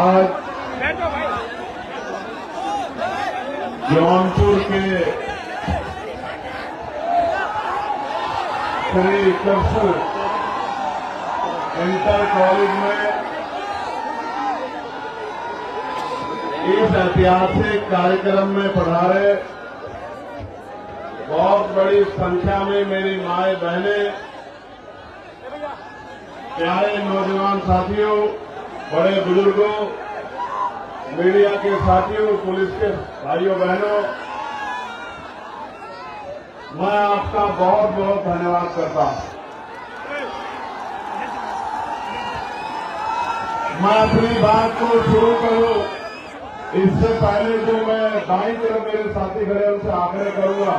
आज जौनपुर के Shri Krishna inter college में इस ऐतिहासिक कार्यक्रम में पधारे बहुत बड़ी संख्या में मेरी माए बहनें, प्यारे नौजवान साथियों, बड़े बुजुर्गों, मीडिया के साथियों, पुलिस के भाइयों बहनों, मैं आपका बहुत बहुत धन्यवाद करता हूं। मैं अपनी बात को शुरू करूं इससे पहले जो मैं दाईं तरफ मेरे साथी खड़े उनसे आग्रह करूंगा,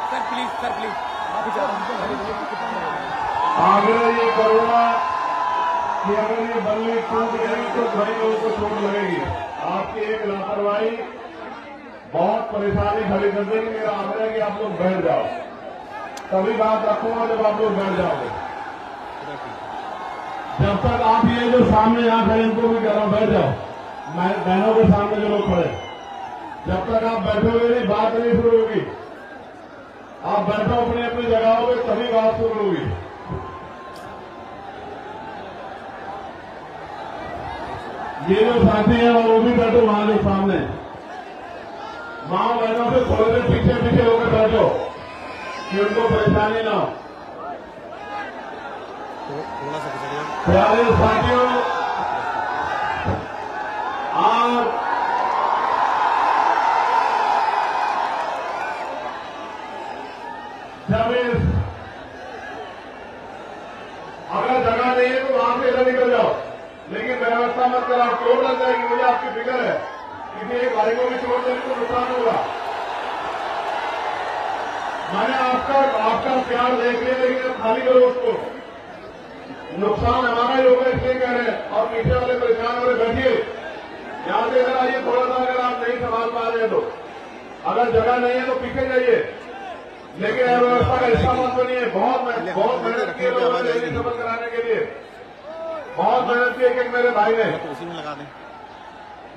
सर प्लीज आग्रह ये करूंगा कि अगर ये बल्ली टूट गई तो कई लोगों को चोट लगेगी। आपकी एक लापरवाही बहुत परेशानी खड़ी कर देगी। मेरा आग्रह है कि आप लोग बैठ जाओ, तभी बात रखूंगा जब आप लोग बैठ जाओगे। जब तक आप ये जो सामने यहाँ खड़े इनको भी कह रहा हूं बैठ जाओ, बहनों के सामने जो लोग खड़े, जब तक आप बैठोगे नहीं बात नहीं शुरू होगी। आप बैठो अपनी अपनी जगहों पे, तभी बात शुरू होगी। ये जो साथी है वो भी बैठो वहां जो सामने, माँ बहनों से थोड़े देर पीछे पीछे होकर बैठो कि उनको परेशानी ना हो। प्यारे साथियों, आज जब अगर जगह नहीं है तो वहां से इधर निकल जाओ, लेकिन व्यवस्था मत कराओ, चोट लग जाएगी। मुझे आपकी फिक्र है, क्योंकि एक भाई को भी चोट देने को नुकसान होगा। मैंने आपका प्यार देख लिया, लेकिन अब खाली करो उसको, नुकसान हमारा ही होगा इसलिए कह रहे हैं। और पीछे वाले परेशान हो रहे, बैठिए यहां से इधर आइए थोड़ा सा, अगर आप नहीं संभाल पा रहे हैं तो, अगर जगह नहीं है तो पीछे जाइए, लेकिन व्यवस्था का हिस्सा मत बनिए। बहुत मेहनत की लोगों ने सफल कराने के लिए, बहुत मेहनत की एक मेरे भाई ने। उसी में लगा दें,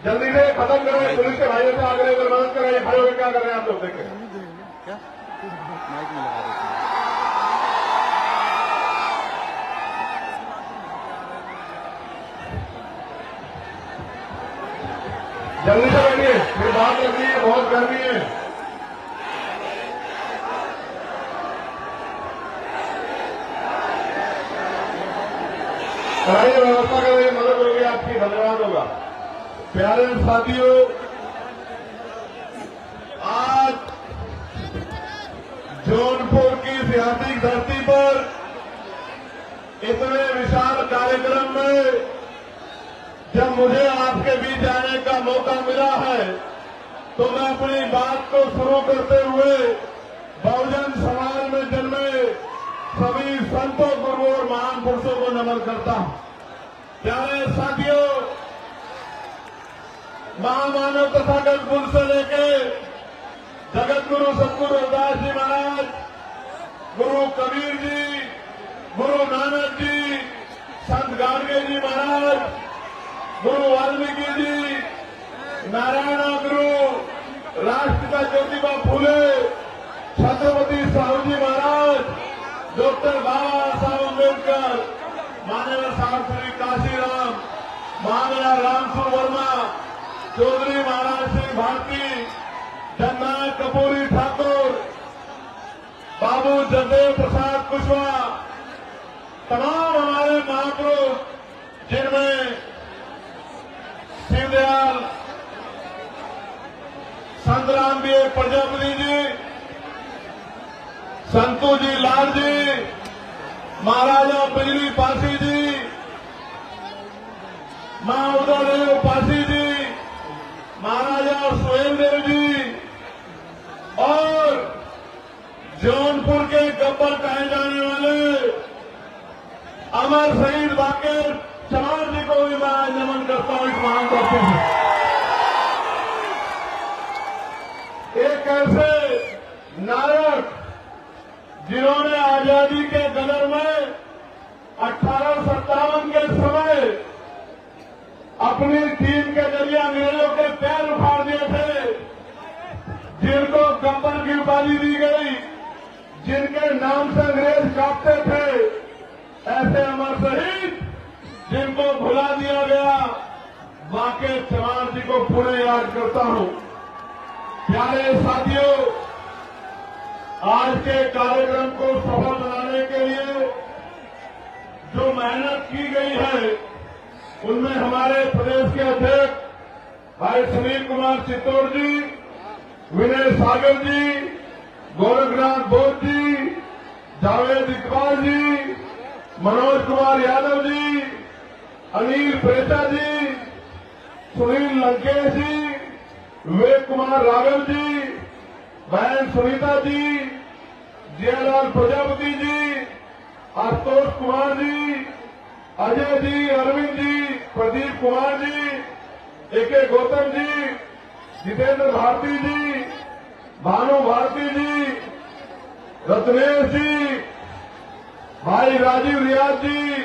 जल्दी से खत्म करें। पुलिस के भाइयों से आग्रह कर मदद कराइए। भाइयों के क्या कर रहे हैं आप लोग, देखें क्या माइक में लगा देते हैं। जल्दी से बैठिए, फिर बात करनी है, बहुत गर्मी है। कराइए, व्यवस्था कराइए, मदद होगी आपकी, धन्यवाद होगा। प्यारे साथियों, आज जौनपुर की ऐतिहासिक धरती पर इतने विशाल कार्यक्रम में जब मुझे आपके बीच आने का मौका मिला है, तो मैं अपनी बात को शुरू करते हुए बहुजन समाज में जन्मे सभी संतों, गुरुओं और महान पुरुषों को नमन करता हूं। प्यारे साथियों, महामानव तथागत गुरु से लेके जगत गुरु सतगुरु रविदास जी महाराज, गुरु कबीर जी, गुरु नानक जी, संत गाडगे जी महाराज, गुरु वाल्मीकि जी, नारायण गुरु, राष्ट्रपिता ज्योतिबा फूले, छत्रपति साहू जी महाराज, डॉक्टर बाबा साहब अम्बेडकर, माननीय साहब श्री काशीराम, माननीय रामसुर वर्मा, चौधरी महाराज सिंह भारती, जननायक कपूरी ठाकुर, बाबू जगदेव प्रसाद कुशवाहा, तमाम हमारे महापुरुष, जिनमें शिवदयाल, संत रामदेव प्रजापति जी, संतू जी लाल जी, महाराजा बिजली पासी जी, मां उदयदेव पासी जी, महाराजा सुहेलदेव जी, और जौनपुर के गब्बर कहे जाने वाले अमर शहीद बाकेर चमार जी को भी मैं नमन करता हूं। इस महान करते हैं एक ऐसे नायक जिन्होंने आजादी के कदर में 1857 अपनी टीम के जरिए अंग्रेजों के पैर उखाड़ दिए थे, जिनको गब्बर की उपाधि दी गई, जिनके नाम से अंग्रेज कांपते थे, ऐसे अमर शहीद जिनको भुला दिया गया, बांके चौहान जी को पुनः याद करता हूं। प्यारे साथियों, आज के कार्यक्रम को सफल बनाने के लिए जो मेहनत की गई है, उनमें हमारे प्रदेश के अध्यक्ष भाई सुनील कुमार चित्तौड़ जी, विनय सागर जी, गोरखनाथ बोध जी, जावेद इकबाल जी, मनोज कुमार यादव जी, अनिल प्रेता जी, सुनील लंकेश जी, विवेक कुमार राघव जी, बहन सुनीता जी, जियालाल प्रजापति जी, आशुतोष कुमार जी, अजय जी, अरविंद जी, प्रदीप कुमार जी, ए.के. गौतम जी, जितेंद्र भारती जी, भानु भारती जी, रत्नेश जी, भाई राजीव रियाज जी,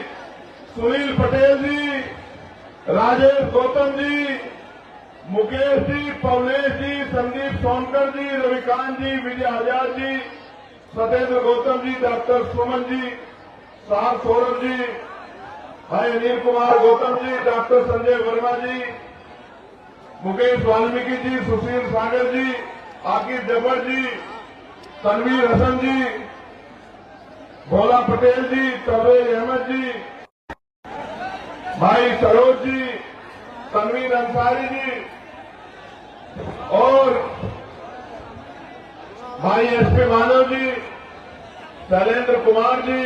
सुनील पटेल जी, राजेश गौतम जी, मुकेश जी, पवनेश जी, संदीप सोनकर जी, रविकांत जी, विजय आजाद जी, सत्येंद्र गौतम जी, डॉक्टर सुमन जी, साहब सौरभ जी, भाई अनिल कुमार गौतम जी, डॉक्टर संजय वर्मा जी, मुकेश वाल्मीकि जी, सुशील सागर जी, आकिब जब्बर जी, तनवीर हसन जी, भोला पटेल जी, तबरेज अहमद जी, भाई सरोज जी, तनवीर अंसारी जी और भाई एस.पी. मानव जी, शैलेंद्र कुमार जी,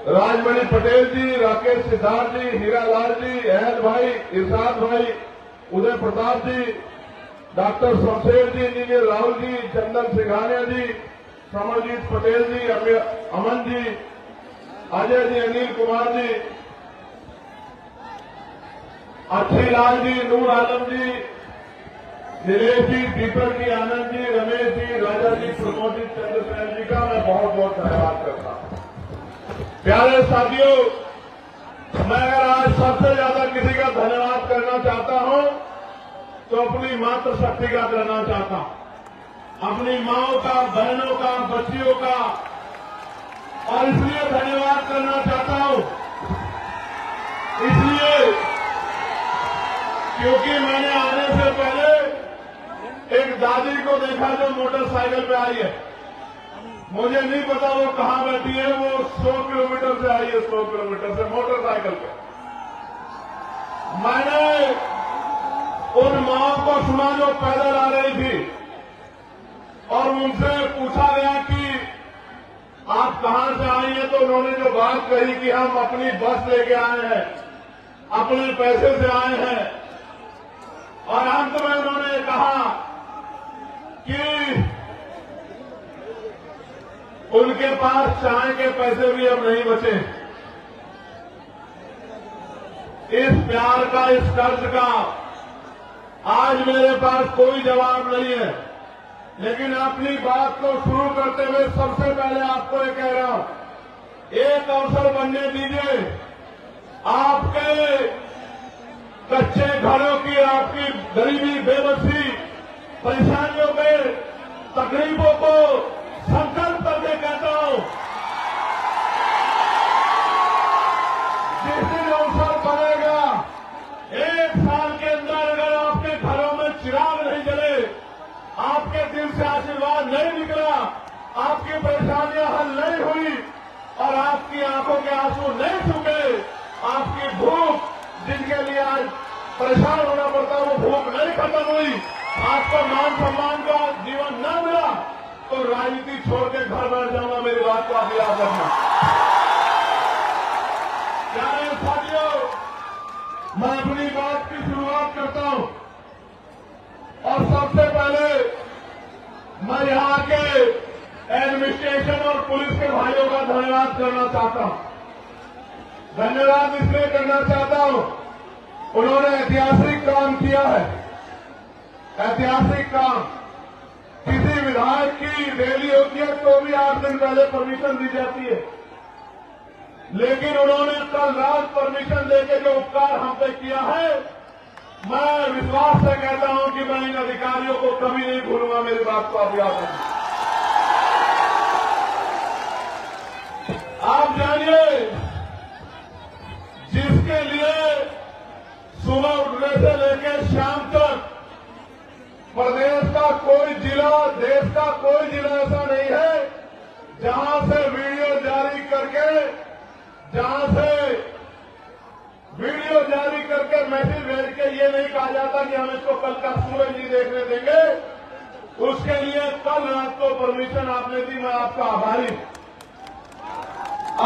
राजमणि पटेल जी, राकेश सिद्धार्थ जी, हीरालाल जी, अहद भाई, इरशाद भाई, उदय प्रताप जी, डॉक्टर शमशेर जी, इंजीनियर राहुल जी, चंदन सिंघानिया जी, समरजीत पटेल जी, अमन जी, अजय जी, अनिल कुमार जी, अच्छी लाल जी, नूर आलम जी, नीलेश जी, दीपक जी, आनंद जी, रमेश जी, राजा जी, प्रमोद जी, चंद्रसेन जी का मैं बहुत बहुत धन्यवाद करता हूं। प्यारे साथियों, मैं अगर आज सबसे ज्यादा किसी का धन्यवाद करना चाहता हूं तो अपनी मातृशक्ति का करना चाहता हूं, अपनी माओं का, बहनों का, बच्चियों का, और इसलिए धन्यवाद करना चाहता हूं इसलिए क्योंकि मैंने आने से पहले एक दादी को देखा जो मोटरसाइकिल पे आई है। मुझे नहीं पता वो कहां बैठी है, वो 100 किलोमीटर से आई है, 100 किलोमीटर से मोटरसाइकिल पे। मैंने उन माओं को सुना जो पैदल आ रही थी और उनसे पूछा गया कि आप कहां से आई हैं, तो उन्होंने जो बात कही कि हम अपनी बस लेके आए हैं, अपने पैसे से आए हैं, और अंत में उन्होंने कहा कि उनके पास चाय के पैसे भी अब नहीं बचे। इस प्यार का, इस कर्ज का आज मेरे पास कोई जवाब नहीं है, लेकिन अपनी बात को शुरू करते हुए सबसे पहले आपको ये कह रहा हूं, एक अवसर बनने दीजिए। आपके कच्चे घरों की, आपकी गरीबी, बेबसी, परेशानियों में, तकलीफों को संकल्प करके कहता हूं, जिस दिन अवसर बनेगा, एक साल के अंदर अगर आपके घरों में चिराग नहीं जले, आपके दिल से आशीर्वाद नहीं निकला, आपकी परेशानियां हल नहीं हुई और आपकी आंखों के आंसू नहीं सूखे, आपकी भूख, जिनके लिए आज परेशान होना पड़ता, वो भूख नहीं खत्म हुई, आपको मान सम्मान का जीवन न मिला, तो राजनीति छोड़ के घर बैठ जाऊंगा। मेरी बात को आप याद रखना। प्यारे साथियों, मैं अपनी बात की शुरुआत करता हूं और सबसे पहले मैं यहां के एडमिनिस्ट्रेशन और पुलिस के भाइयों का धन्यवाद करना चाहता हूं। धन्यवाद इसलिए करना चाहता हूं, उन्होंने ऐतिहासिक काम किया है, ऐतिहासिक काम। किसी विधायक की रैली होती है तो भी 8 दिन पहले परमिशन दी जाती है, लेकिन उन्होंने कल रात परमिशन देके जो उपकार हम पे किया है, मैं विश्वास से कहता हूं कि मैं इन अधिकारियों को कभी नहीं भूलूंगा। मेरी बात को आप याद रखें। आप जानिए, जिसके लिए सुबह उठने से लेकर शाम तक प्रदेश का कोई जिला, देश का कोई जिला ऐसा नहीं है जहां से वीडियो जारी करके मैसेज भेज के ये नहीं कहा जाता कि हम इसको कल का सूरज नहीं देखने देंगे। उसके लिए कल रात को परमिशन आपने दी, मैं आपका आभारी हूं।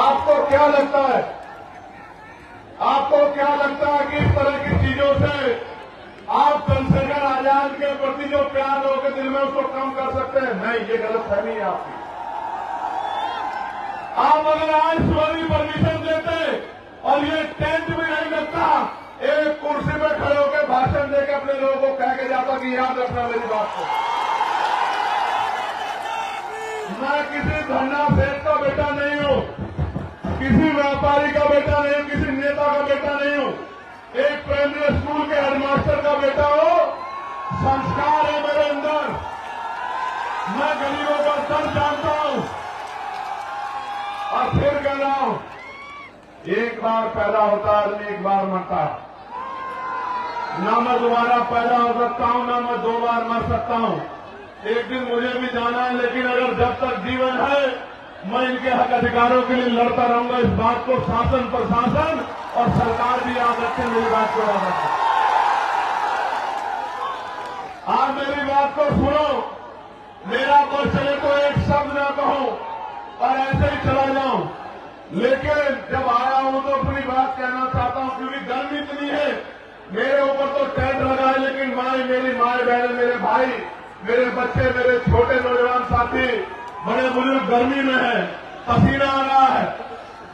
आपको क्या लगता है कि इस तरह की चीजों से आप चंद्रशेखर आजाद के प्रति जो प्यार लोगों के दिल में उसको कम कर सकते हैं? नहीं, ये गलतफहमी है आपकी। आप अगर आज सुबह परमिशन देते और ये टेंट भी नहीं लगता, एक कुर्सी पे खड़े होकर भाषण देकर अपने लोगों को कह के जाता कि याद रखना मेरी बात को। मैं किसी धरना सेठ का बेटा नहीं हूं, किसी व्यापारी का बेटा नहीं हूं, किसी नेता का बेटा नहीं हूं। एक प्राइमरी स्कूल के हेडमास्टर का बेटा हो। संस्कार है मेरे अंदर, मैं गरीबों का दर्द जानता हूं। और फिर कह रहा हूं, एक बार पैदा होता आदमी, एक बार मरता है। ना मैं दोबारा पैदा हो सकता हूं, ना मैं 2 बार मर सकता हूं। एक दिन मुझे भी जाना है, लेकिन अगर जब तक जीवन है मैं इनके हक अधिकारों के लिए लड़ता रहूंगा। इस बात को शासन, प्रशासन और सरकार भी याद रखें। मेरी बात को याद रखें। आप मेरी बात को सुनो। मेरा पर चले तो एक शब्द ना कहूं और ऐसे ही चला जाऊं, लेकिन जब आया हूं तो अपनी बात कहना चाहता हूं, क्योंकि गर्मी इतनी है। मेरे ऊपर तो टेंट लगा है, लेकिन मेरी माए बहन, मेरे भाई, मेरे बच्चे, मेरे छोटे नौजवान साथी, बड़े बुजुर्ग गर्मी में है, पसीना आ रहा है।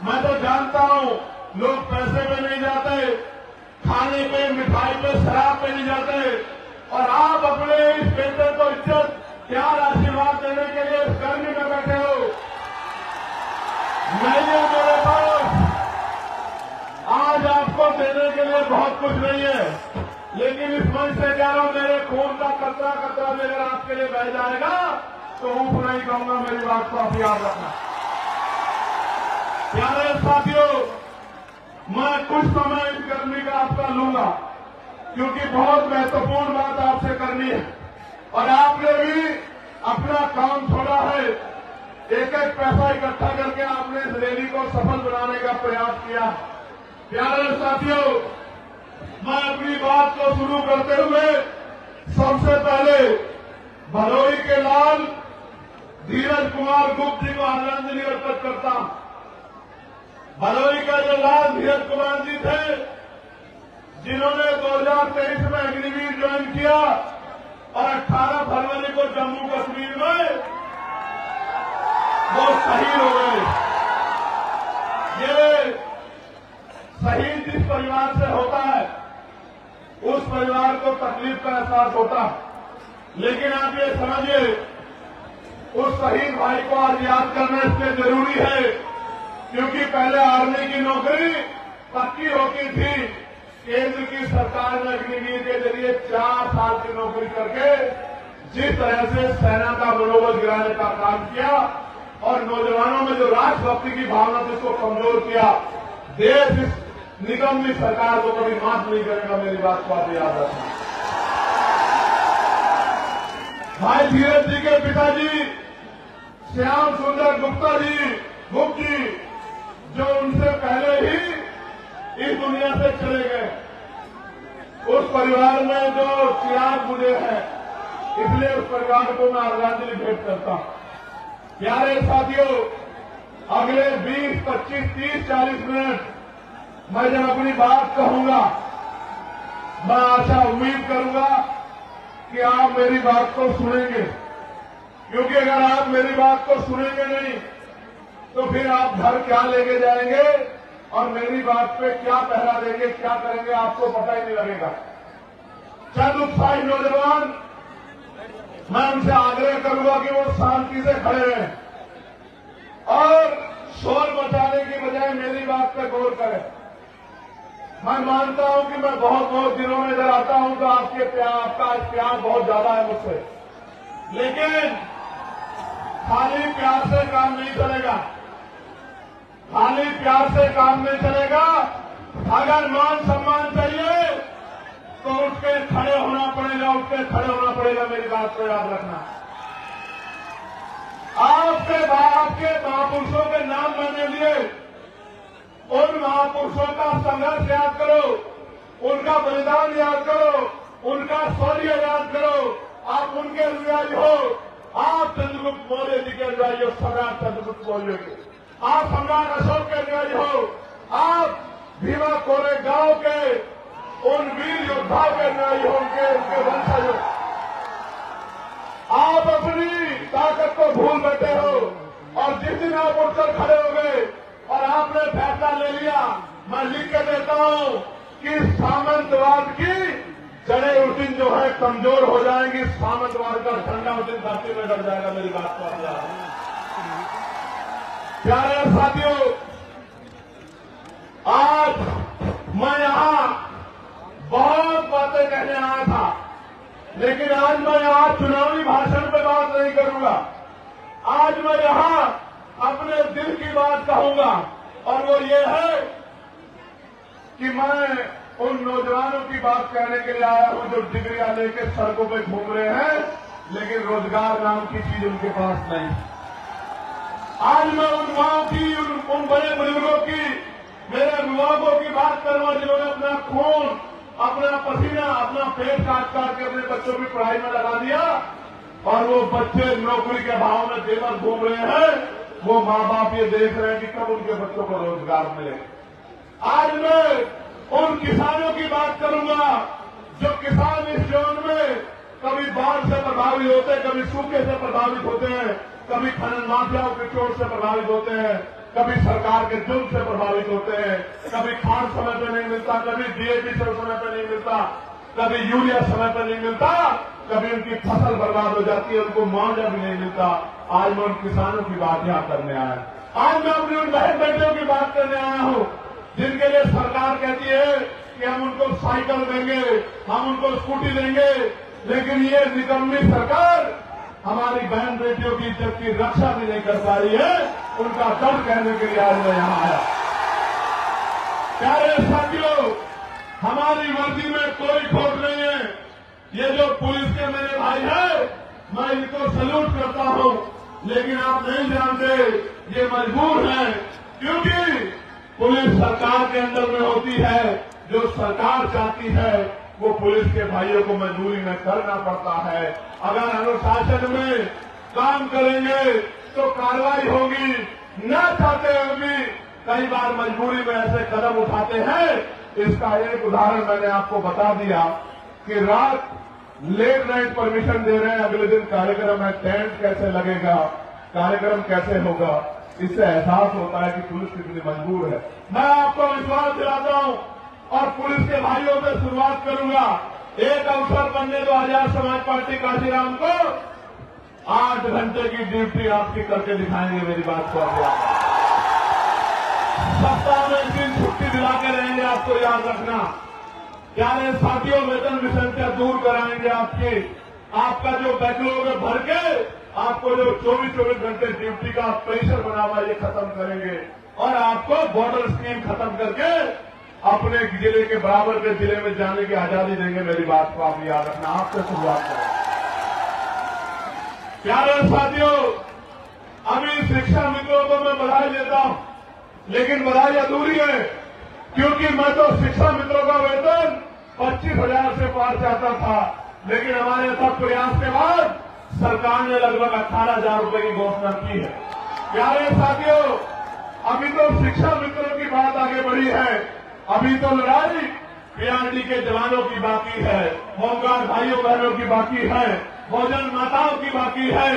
मैं तो जानता हूं लोग पैसे पे नहीं जाते, खाने पे, मिठाई पे, शराब पे नहीं जाते, और आप अपने इस बेटे को इज्जत, प्यार, आशीर्वाद देने के लिए इस गर्मी में बैठे हो। नहीं है मेरे पास आज आपको देने के लिए बहुत कुछ नहीं है, लेकिन इस मंच से कह रहा हूं, मेरे खून का कतरा कतरा भी अगर आपके लिए बह जाएगा तो ऊप नहीं कहूंगा। मेरी बात को आप याद रखना। प्यारे साथियों, मैं कुछ समय इस गर्मी का आपका लूंगा, क्योंकि बहुत महत्वपूर्ण बात आपसे करनी है, और आपने भी अपना काम छोड़ा है। एक एक पैसा इकट्ठा करके आपने इस रैली को सफल बनाने का प्रयास किया। प्यारे साथियों, मैं अपनी बात को शुरू करते हुए सबसे पहले भदोही के लाल धीरज कुमार गुप्त जी को आदरांजलि अर्पित करता हूं। भदोही का जो लाल धीरज कुमार जी थे, जिन्होंने 2023 में अग्निवीर ज्वाइन किया और 18 फरवरी को जम्मू कश्मीर में वो शहीद हो गए। ये शहीद जिस परिवार से होता है, उस परिवार को तकलीफ का एहसास होता है। लेकिन आप ये समझिए, उस शहीद भाई को आज याद करना इसलिए जरूरी है क्योंकि पहले आर्मी की नौकरी पक्की होती थी। केंद्र की सरकार ने अग्निवीर के जरिए 4 साल की नौकरी करके जिस तरह से सेना का मनोबल गिराने का काम किया और नौजवानों में जो राष्ट्रभक्ति की भावना थी उसको कमजोर किया, देश इस निगम की सरकार को कभी माफ नहीं करेगा। मेरी बात को आप याद रखना। भाई धीरज जी के पिताजी श्याम सुंदर गुप्ता जी, गुप्त जी, जो उनसे पहले ही इस दुनिया से चले गए, उस परिवार में जो चिराग बुझे हैं, इसलिए उस परिवार को मैं आदरांजलि भेंट करता हूं। प्यारे साथियों, अगले 20, 25, 30, 40 मिनट मैं जब अपनी बात कहूंगा, मैं आशा उम्मीद करूंगा कि आप मेरी बात को सुनेंगे, क्योंकि अगर आप मेरी बात को सुनेंगे नहीं तो फिर आप घर क्या लेके जाएंगे और मेरी बात पे क्या पहरा देंगे, क्या करेंगे, आपको पता ही नहीं लगेगा। चंद उत्साही नौजवान, मैं उनसे आग्रह करूंगा कि वो शांति से खड़े रहें और शोर मचाने की बजाय मेरी पे गौर करें। मैं मानता हूं कि मैं बहुत दिनों में इधर आता हूं तो आपका प्यार बहुत ज्यादा है मुझसे, लेकिन खाली प्यार से काम नहीं चलेगा। खाली प्यार से काम नहीं चलेगा। अगर मान सम्मान चाहिए तो उठ के खड़े होना पड़ेगा, उठ के खड़े होना पड़ेगा। मेरी बात को याद रखना। आपके महापुरुषों के नाम मैंने लिए, उन महापुरुषों का संघर्ष याद करो, उनका बलिदान याद करो, उनका शौर्य याद करो। आप उनके अनुयायी हो, आप चंद्रगुप्त मौर्य जी के अनुयायी हो, सम्राट चंद्रगुप्त मौर्य के। आप सम्राट अशोक के अनुयायी हो, आप भीमा कोरेगांव के उन वीर योद्धाओं के अनुयायी हो, उनके वंशज हो। आप अपनी ताकत को भूल बैठे हो, और जिस दिन आप उठकर खड़े हो गए और आपने फैसला ले लिया, मैं लिख के देता हूं कि सामंतवाद की जड़ें उस दिन जो है कमजोर हो जाएंगी, सामंतवाद का झंडा उस दिन धरती में लग जाएगा। मेरी बात को याद। प्यारे साथियों, आज मैं यहां बहुत बातें कहने आया था, लेकिन आज मैं यहां चुनावी भाषण पे बात नहीं करूंगा। आज मैं यहां अपने दिल की बात कहूंगा, और वो ये है कि मैं उन नौजवानों की बात कहने के लिए आया हूं जो डिग्रियां लेके सड़कों पे घूम रहे हैं, लेकिन रोजगार नाम की चीज उनके पास नहीं। आज मैं उन माओं की, उन बड़े बुजुर्गों की, मेरे युवाओं की बात करूंगा जिन्होंने अपना खून, अपना पसीना, अपना पेट काट के अपने बच्चों की पढ़ाई में लगा दिया, और वो बच्चे नौकरी के अभाव में बेघर घूम रहे हैं। वो माँ बाप ये देख रहे हैं कि कब उनके बच्चों को रोजगार मिले। आज मैं उन किसानों की बात करूंगा जो किसान इस जोन में कभी बाढ़ से प्रभावित होते हैं, कभी सूखे से प्रभावित होते हैं, कभी खनन माफियाओं के चोट से प्रभावित होते हैं, कभी सरकार के जुल्म से प्रभावित होते हैं, कभी खाद समय पर नहीं मिलता, कभी डीएपी समय पर नहीं मिलता, कभी यूरिया समय पर नहीं मिलता, कभी उनकी फसल बर्बाद हो जाती है, उनको मुआवजा भी नहीं मिलता। आज मैं उन किसानों की बात यहां करने आया। आज मैं अपनी उन बहन बेटियों की बात करने आया हूं जिनके लिए सरकार कहती है कि हम उनको साइकिल देंगे, हम उनको स्कूटी देंगे, लेकिन ये निकम्मी सरकार हमारी बहन बेटियों की इज्जत की रक्षा भी नहीं कर पा रही है। उनका दर्द कहने के लिए आज मैं यहां आया। प्यारे साथियों, हमारी वर्दी में कोई खोट नहीं है। ये जो पुलिस के मेरे भाई हैं, मैं इनको सैल्यूट करता हूं, लेकिन आप नहीं जानते ये मजबूर हैं, क्योंकि पुलिस सरकार के अंदर में होती है। जो सरकार चाहती है वो पुलिस के भाइयों को मजबूरी में करना पड़ता है। अगर अनुशासन में काम करेंगे तो कार्रवाई होगी, न चाहते हुए भी कई बार मजबूरी में ऐसे कदम उठाते हैं। इसका एक उदाहरण मैंने आपको बता दिया कि रात लेट नाइट परमिशन दे रहे हैं, अगले दिन कार्यक्रम है, टेंट कैसे लगेगा, कार्यक्रम कैसे होगा। इससे एहसास होता है कि पुलिस कितनी मजबूर है। मैं आपको विश्वास दिलाता हूं और पुलिस के भाइयों से शुरुआत करूंगा। एक अवसर बनने दो आजाद समाज पार्टी काशीराम को 8 घंटे की ड्यूटी आपकी करके दिखाएंगे। मेरी बात को आप सप्ताह में 1 दिन छुट्टी दिला के रहेंगे, आपको याद रखना। प्यारे साथियों, वेतन विसंख्या दूर कराएंगे आपका जो बैकलॉग है भर के, आपको जो 24 घंटे ड्यूटी का प्रेशर बना हुआ ये खत्म करेंगे, और आपको बॉर्डर स्कीम खत्म करके अपने जिले के बराबर के जिले में जाने की आजादी देंगे। मेरी बात को आप याद रखना। आपसे शुरुआत करें। प्यारे साथियों, अभी शिक्षा मित्रों को मैं बधाई देता हूं, लेकिन बधाई अधूरी है, क्योंकि मैं तो शिक्षा मित्रों का वेतन 25,000 से पार जाता था, लेकिन हमारे सब प्रयास के बाद सरकार ने लगभग 18,000 रुपए की घोषणा की है। प्यारे साथियों, अभी तो शिक्षा मित्रों की बात आगे बढ़ी है, अभी तो लड़ाई पीआरडी के जवानों की बाकी है, होमगार्ड भाइयों बहनों की बाकी है, भोजन माताओं की बाकी है,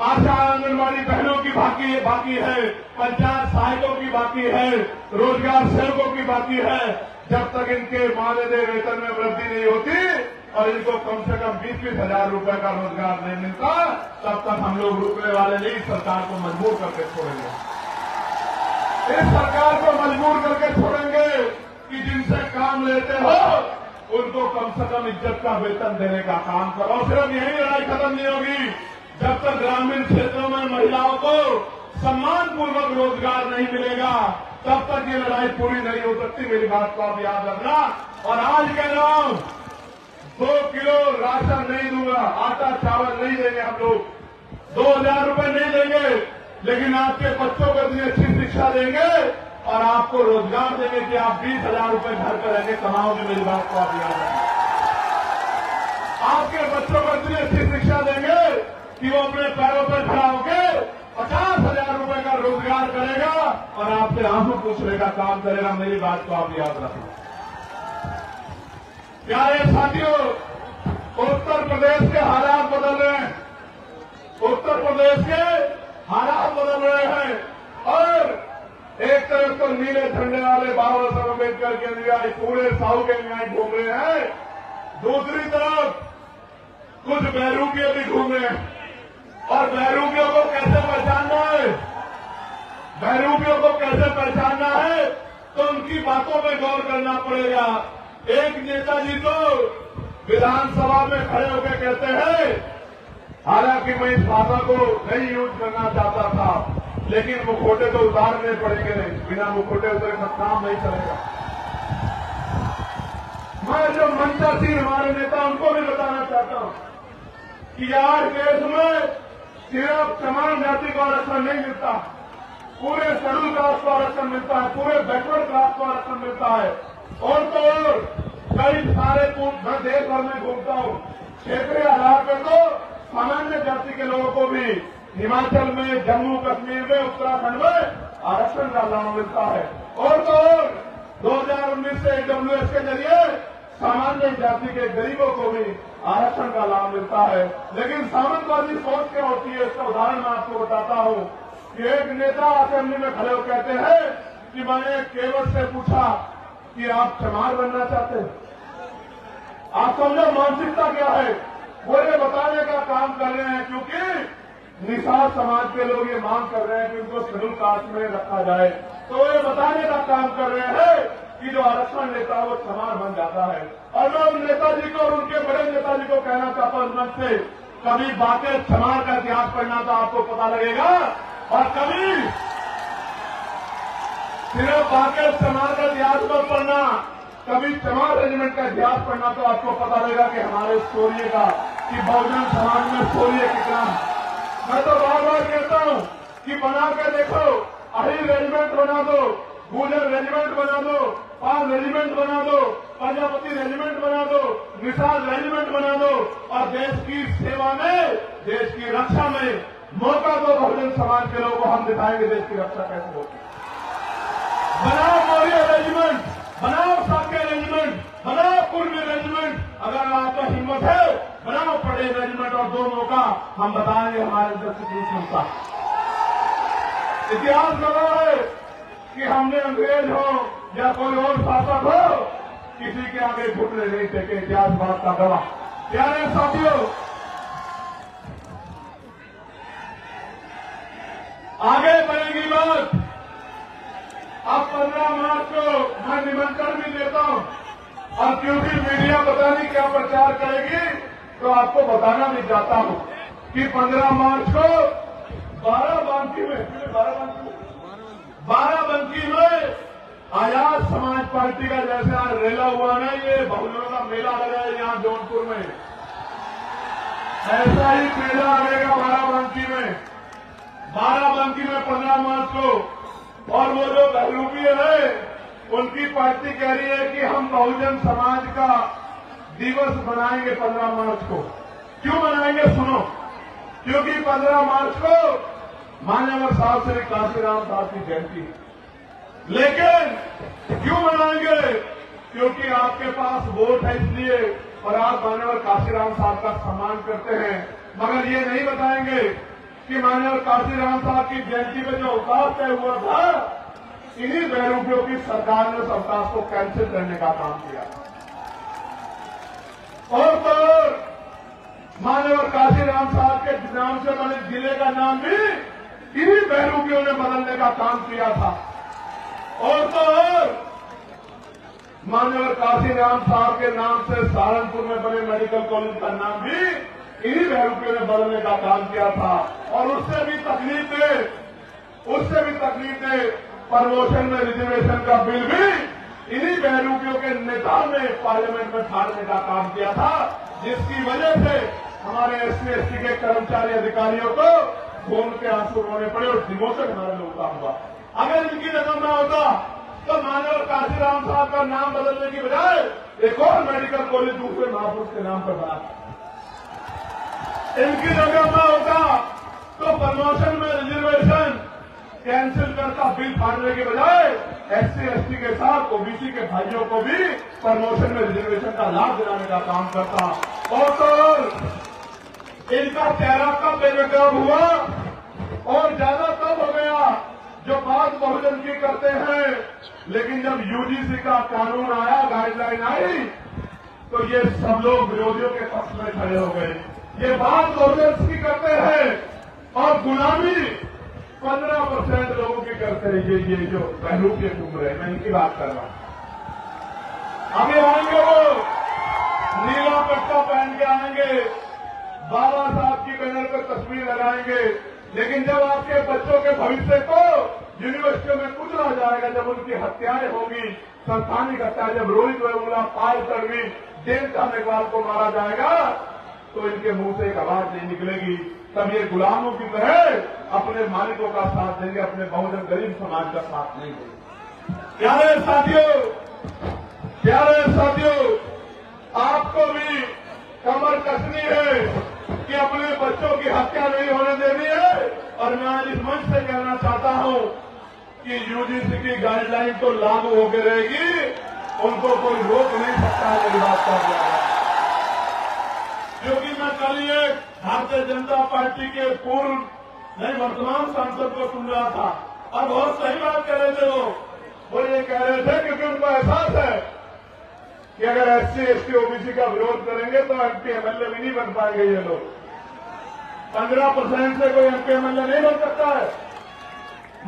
आशा आंगनबाड़ी बहनों की बाकी है, पंचायत सहायकों की बाकी है, रोजगार सेवकों की बाकी है। जब तक इनके मानदेय वेतन में वृद्धि नहीं होती और इनको कम से कम 20-20 हजार रुपए का रोजगार नहीं मिलता, तब तक हम लोग रुकने वाले नहीं, सरकार को मजबूर करके छोड़ेंगे। इस सरकार को मजबूर करके छोड़ेंगे कि जिनसे काम लेते हो उनको कम से कम इज्जत का वेतन देने का काम करो। सिर्फ यही लड़ाई खत्म नहीं होगी जब तक ग्रामीण क्षेत्रों में महिलाओं को सम्मानपूर्वक रोजगार नहीं मिलेगा, तब तक ये लड़ाई पूरी नहीं हो सकती। मेरी बात को आप याद रखना। और आज कह रहा हूं 2 किलो राशन नहीं दूंगा, आटा चावल नहीं देंगे हम लोग, 2000 रुपए नहीं देंगे, लेकिन आपके बच्चों को इतनी अच्छी शिक्षा देंगे और आपको रोजगार देंगे कि आप 20,000 रुपए घर पर रहकर कमाओगे। मेरी बात को आप याद रखें। आपके बच्चों को इतनी अच्छी शिक्षा देंगे कि वो अपने पैरों पर खड़ा होकर 50,000 रुपए का रोजगार करेगा और आपसे आंसू पूछने का काम करेगा। मेरी बात को आप याद रखें। प्यारे साथियों, उत्तर प्रदेश के हालात बदल रहे हैं, उत्तर प्रदेश के हालात बदल रहे हैं और एक तरफ तो नीले झंडे वाले बाबा साहब अम्बेडकर के अनुयायी पूरे साउथ के अनुयायी घूम रहे हैं, दूसरी तरफ कुछ बहरूपिये भी घूम रहे हैं। और बहरूपियों को कैसे पहचानना है, बहरूपियों को कैसे पहचानना है, तो उनकी बातों में गौर करना पड़ेगा। एक नेताजी तो विधानसभा में खड़े होकर कहते हैं, हालांकि मैं इस भाषा को नहीं यूज करना चाहता था, लेकिन मुखौटे तो उतारने पड़ेंगे, बिना मुखौटे उतरे काम नहीं चलेगा। मैं जो मंचासीन हमारे नेता उनको भी बताना चाहता हूं कि आज देश में सिर्फ चमार जाति को आरक्षण नहीं मिलता, पूरे शेड्यूल कास्ट को आरक्षण मिलता है, पूरे बैकवर्ड कास्ट को आरक्षण मिलता है। और तो और कई सारे मैं देश भर में घूमता हूं, क्षेत्रीय आधार पर तो सामान्य जाति के लोगों को भी हिमाचल में, जम्मू कश्मीर में, उत्तराखंड में आरक्षण का लाभ मिलता है। और तो और 2019 से AWS के जरिए सामान्य जाति के गरीबों को भी आरक्षण का लाभ मिलता है। लेकिन सामंतवादी सोच क्या होती है, इसका उदाहरण मैं आपको बताता हूं कि एक नेता असेंबली में खड़े होकर कहते हैं कि मैंने केवल से पूछा कि आप चमार बनना चाहते हैं। आप समझो मानसिकता क्या है, वो ये बताने का काम कर रहे हैं, क्योंकि निषाद समाज के लोग ये मांग कर रहे हैं कि उनको शेड्यूल कास्ट में रखा जाए, तो ये बताने का काम कर रहे हैं कि जो आरक्षण लेता है वो चमार बन जाता है। और मैं उन नेताजी को और उनके बड़े नेताजी को कहना चाहता हूं मंच से, कभी बातें चमार का इतिहास पढ़ना तो आपको पता लगेगा, और कभी सिर्फ बातें चमार का इतिहास मत पढ़ना, कभी चमार रेजिमेंट का इतिहास पढ़ना तो आपको पता लगेगा कि हमारे शौर्य का, कि बहुजन समाज में शौर्य कितना। मैं तो बार बार कहता हूं कि बना के देखो, अहिर रेजिमेंट बना दो, गुजर रेजिमेंट बना दो, पाल रेजिमेंट बना दो, प्रजापति रेजिमेंट बना दो, निषाद रेजिमेंट बना दो, और देश की सेवा में, देश की रक्षा में मौका दो बहुजन समाज के लोगों को, हम दिखाएंगे देश की रक्षा कैसे होती। बनाओ मौर्य रेजिमेंट, बनाओ साक्य रेजिमेंट, बनाओ पूर्वी रेजिमेंट, अगर आपका हिम्मत है बनाओ पटेल रेजिमेंट, और दोनों का हम बताएंगे हमारे अंदर कितनी क्षमता। इतिहास गवाह है कि हमने अंग्रेज हो या कोई और शासक हो, किसी के आगे घुटने नहीं टेके, इतिहास बात का गवाह। प्यारे साथियों, आगे बढ़ेगी बात। अब 15 मार्च को मैं निमंत्रण भी देता हूं, और क्योंकि मीडिया पता नहीं क्या प्रचार करेगी, तो आपको बताना भी चाहता हूं कि 15 मार्च को बाराबंकी में आजाद समाज पार्टी का जैसे आज रेला हुआ ना, ये बहुजनों का मेला लगा है यहां जौनपुर में, ऐसा ही मेला लगेगा बाराबंकी में। बाराबंकी में 15 मार्च को, और वो जो बहरूपीय है उनकी पार्टी कह रही है कि हम बहुजन समाज का दिवस मनाएंगे 15 मार्च को। क्यों मनाएंगे सुनो, क्योंकि 15 मार्च को मान्यवर साहब श्री काशीराम साहब की जयंती है। लेकिन क्यों मनाएंगे, क्योंकि आपके पास वोट है इसलिए, और आप मान्यवर काशीराम साहब का सम्मान करते हैं। मगर ये नहीं बताएंगे कि मान्यवर काशीराम साहब की जयंती में जो अवकाश तय हुआ था, इन्हीं बहरूपियों की सरकार ने उस अवकाश को कैंसिल करने का काम किया। और तो मान्यवर काशीराम साहब के नाम से बने जिले का नाम भी इन्हीं बहरूपियों ने बदलने का काम किया था। और तो और मान्यवर काशीराम साहब के नाम से सहारनपुर में बने मेडिकल कॉलेज का नाम भी इन्हीं बहरूपियों ने बदलने का काम किया था। और उससे भी तकलीफ दे प्रमोशन में रिजर्वेशन का बिल भी इन्हीं बहरूपियों के नेताओं ने पार्लियामेंट में फाड़ने का काम किया था, जिसकी वजह से हमारे SC/ST के कर्मचारी अधिकारियों को खून के आंसू रोने पड़े और डिमोशन हमारे लोगों का हुआ। अगर इनकी रकम ना होता तो मानव काशीराम साहब का नाम बदलने की बजाय एक और मेडिकल कॉलेज दूसरे महापुरुष के नाम पर बना। इनकी जगह ना होता तो प्रमोशन में रिजर्वेशन कैंसिल करता, बिल फाड़ने के बजाय SC/ST के साथ OBC के भाइयों को भी प्रमोशन में रिजर्वेशन का लाभ दिलाने का काम करता। और तो इनका चेहरा कब बेनकाब हुआ और ज्यादा कब हो गया जो बात बहुजन की करते हैं, लेकिन जब UGC का कानून आया, गाइडलाइन आई, तो ये सब लोग विरोधियों के पक्ष में खड़े हो गए। ये बात बहुजन की करते हैं और गुलामी 15% लोगों की करते हैं। ये जो बहरूपीय घूम रहे, मैं इनकी बात कर रहा हूं। अभी आएंगे वो नीला पट्टा पहन के आएंगे, बाबा साहब की बैनर पर तस्वीर लगाएंगे, लेकिन जब आपके बच्चों के भविष्य को यूनिवर्सिटियों में कुचला जाएगा, जब उनकी हत्याएं होंगी, संस्थानिक हत्या, जब रोहित वेमुला, पायल तड़वी, देवता मेघवाल को मारा जाएगा, तो इनके मुंह से एक आवाज नहीं निकलेगी। तब ये गुलामों की तरह अपने मालिकों का साथ देंगे, अपने बहुजन गरीब समाज का साथ नहीं देंगे। प्यारे साथियों, आपको भी कमर कसनी है कि अपने बच्चों की हत्या नहीं होने देनी है। और मैं आज इस मंच से कहना चाहता हूं कि UGC की गाइडलाइन तो लागू होकर रहेगी, उनको कोई रोक नहीं सकता है। मेरी बात कर रहा है, क्योंकि मैं कल ये भारतीय जनता पार्टी के वर्तमान सांसद को सुन रहा था और बहुत सही बात कह रहे थे। वो ये कह रहे थे क्योंकि उनको एहसास है कि अगर SC/ST OBC का विरोध करेंगे तो MP MLA भी नहीं बन पाएंगे। ये लोग 15% से कोई MP MLA नहीं बन सकता है।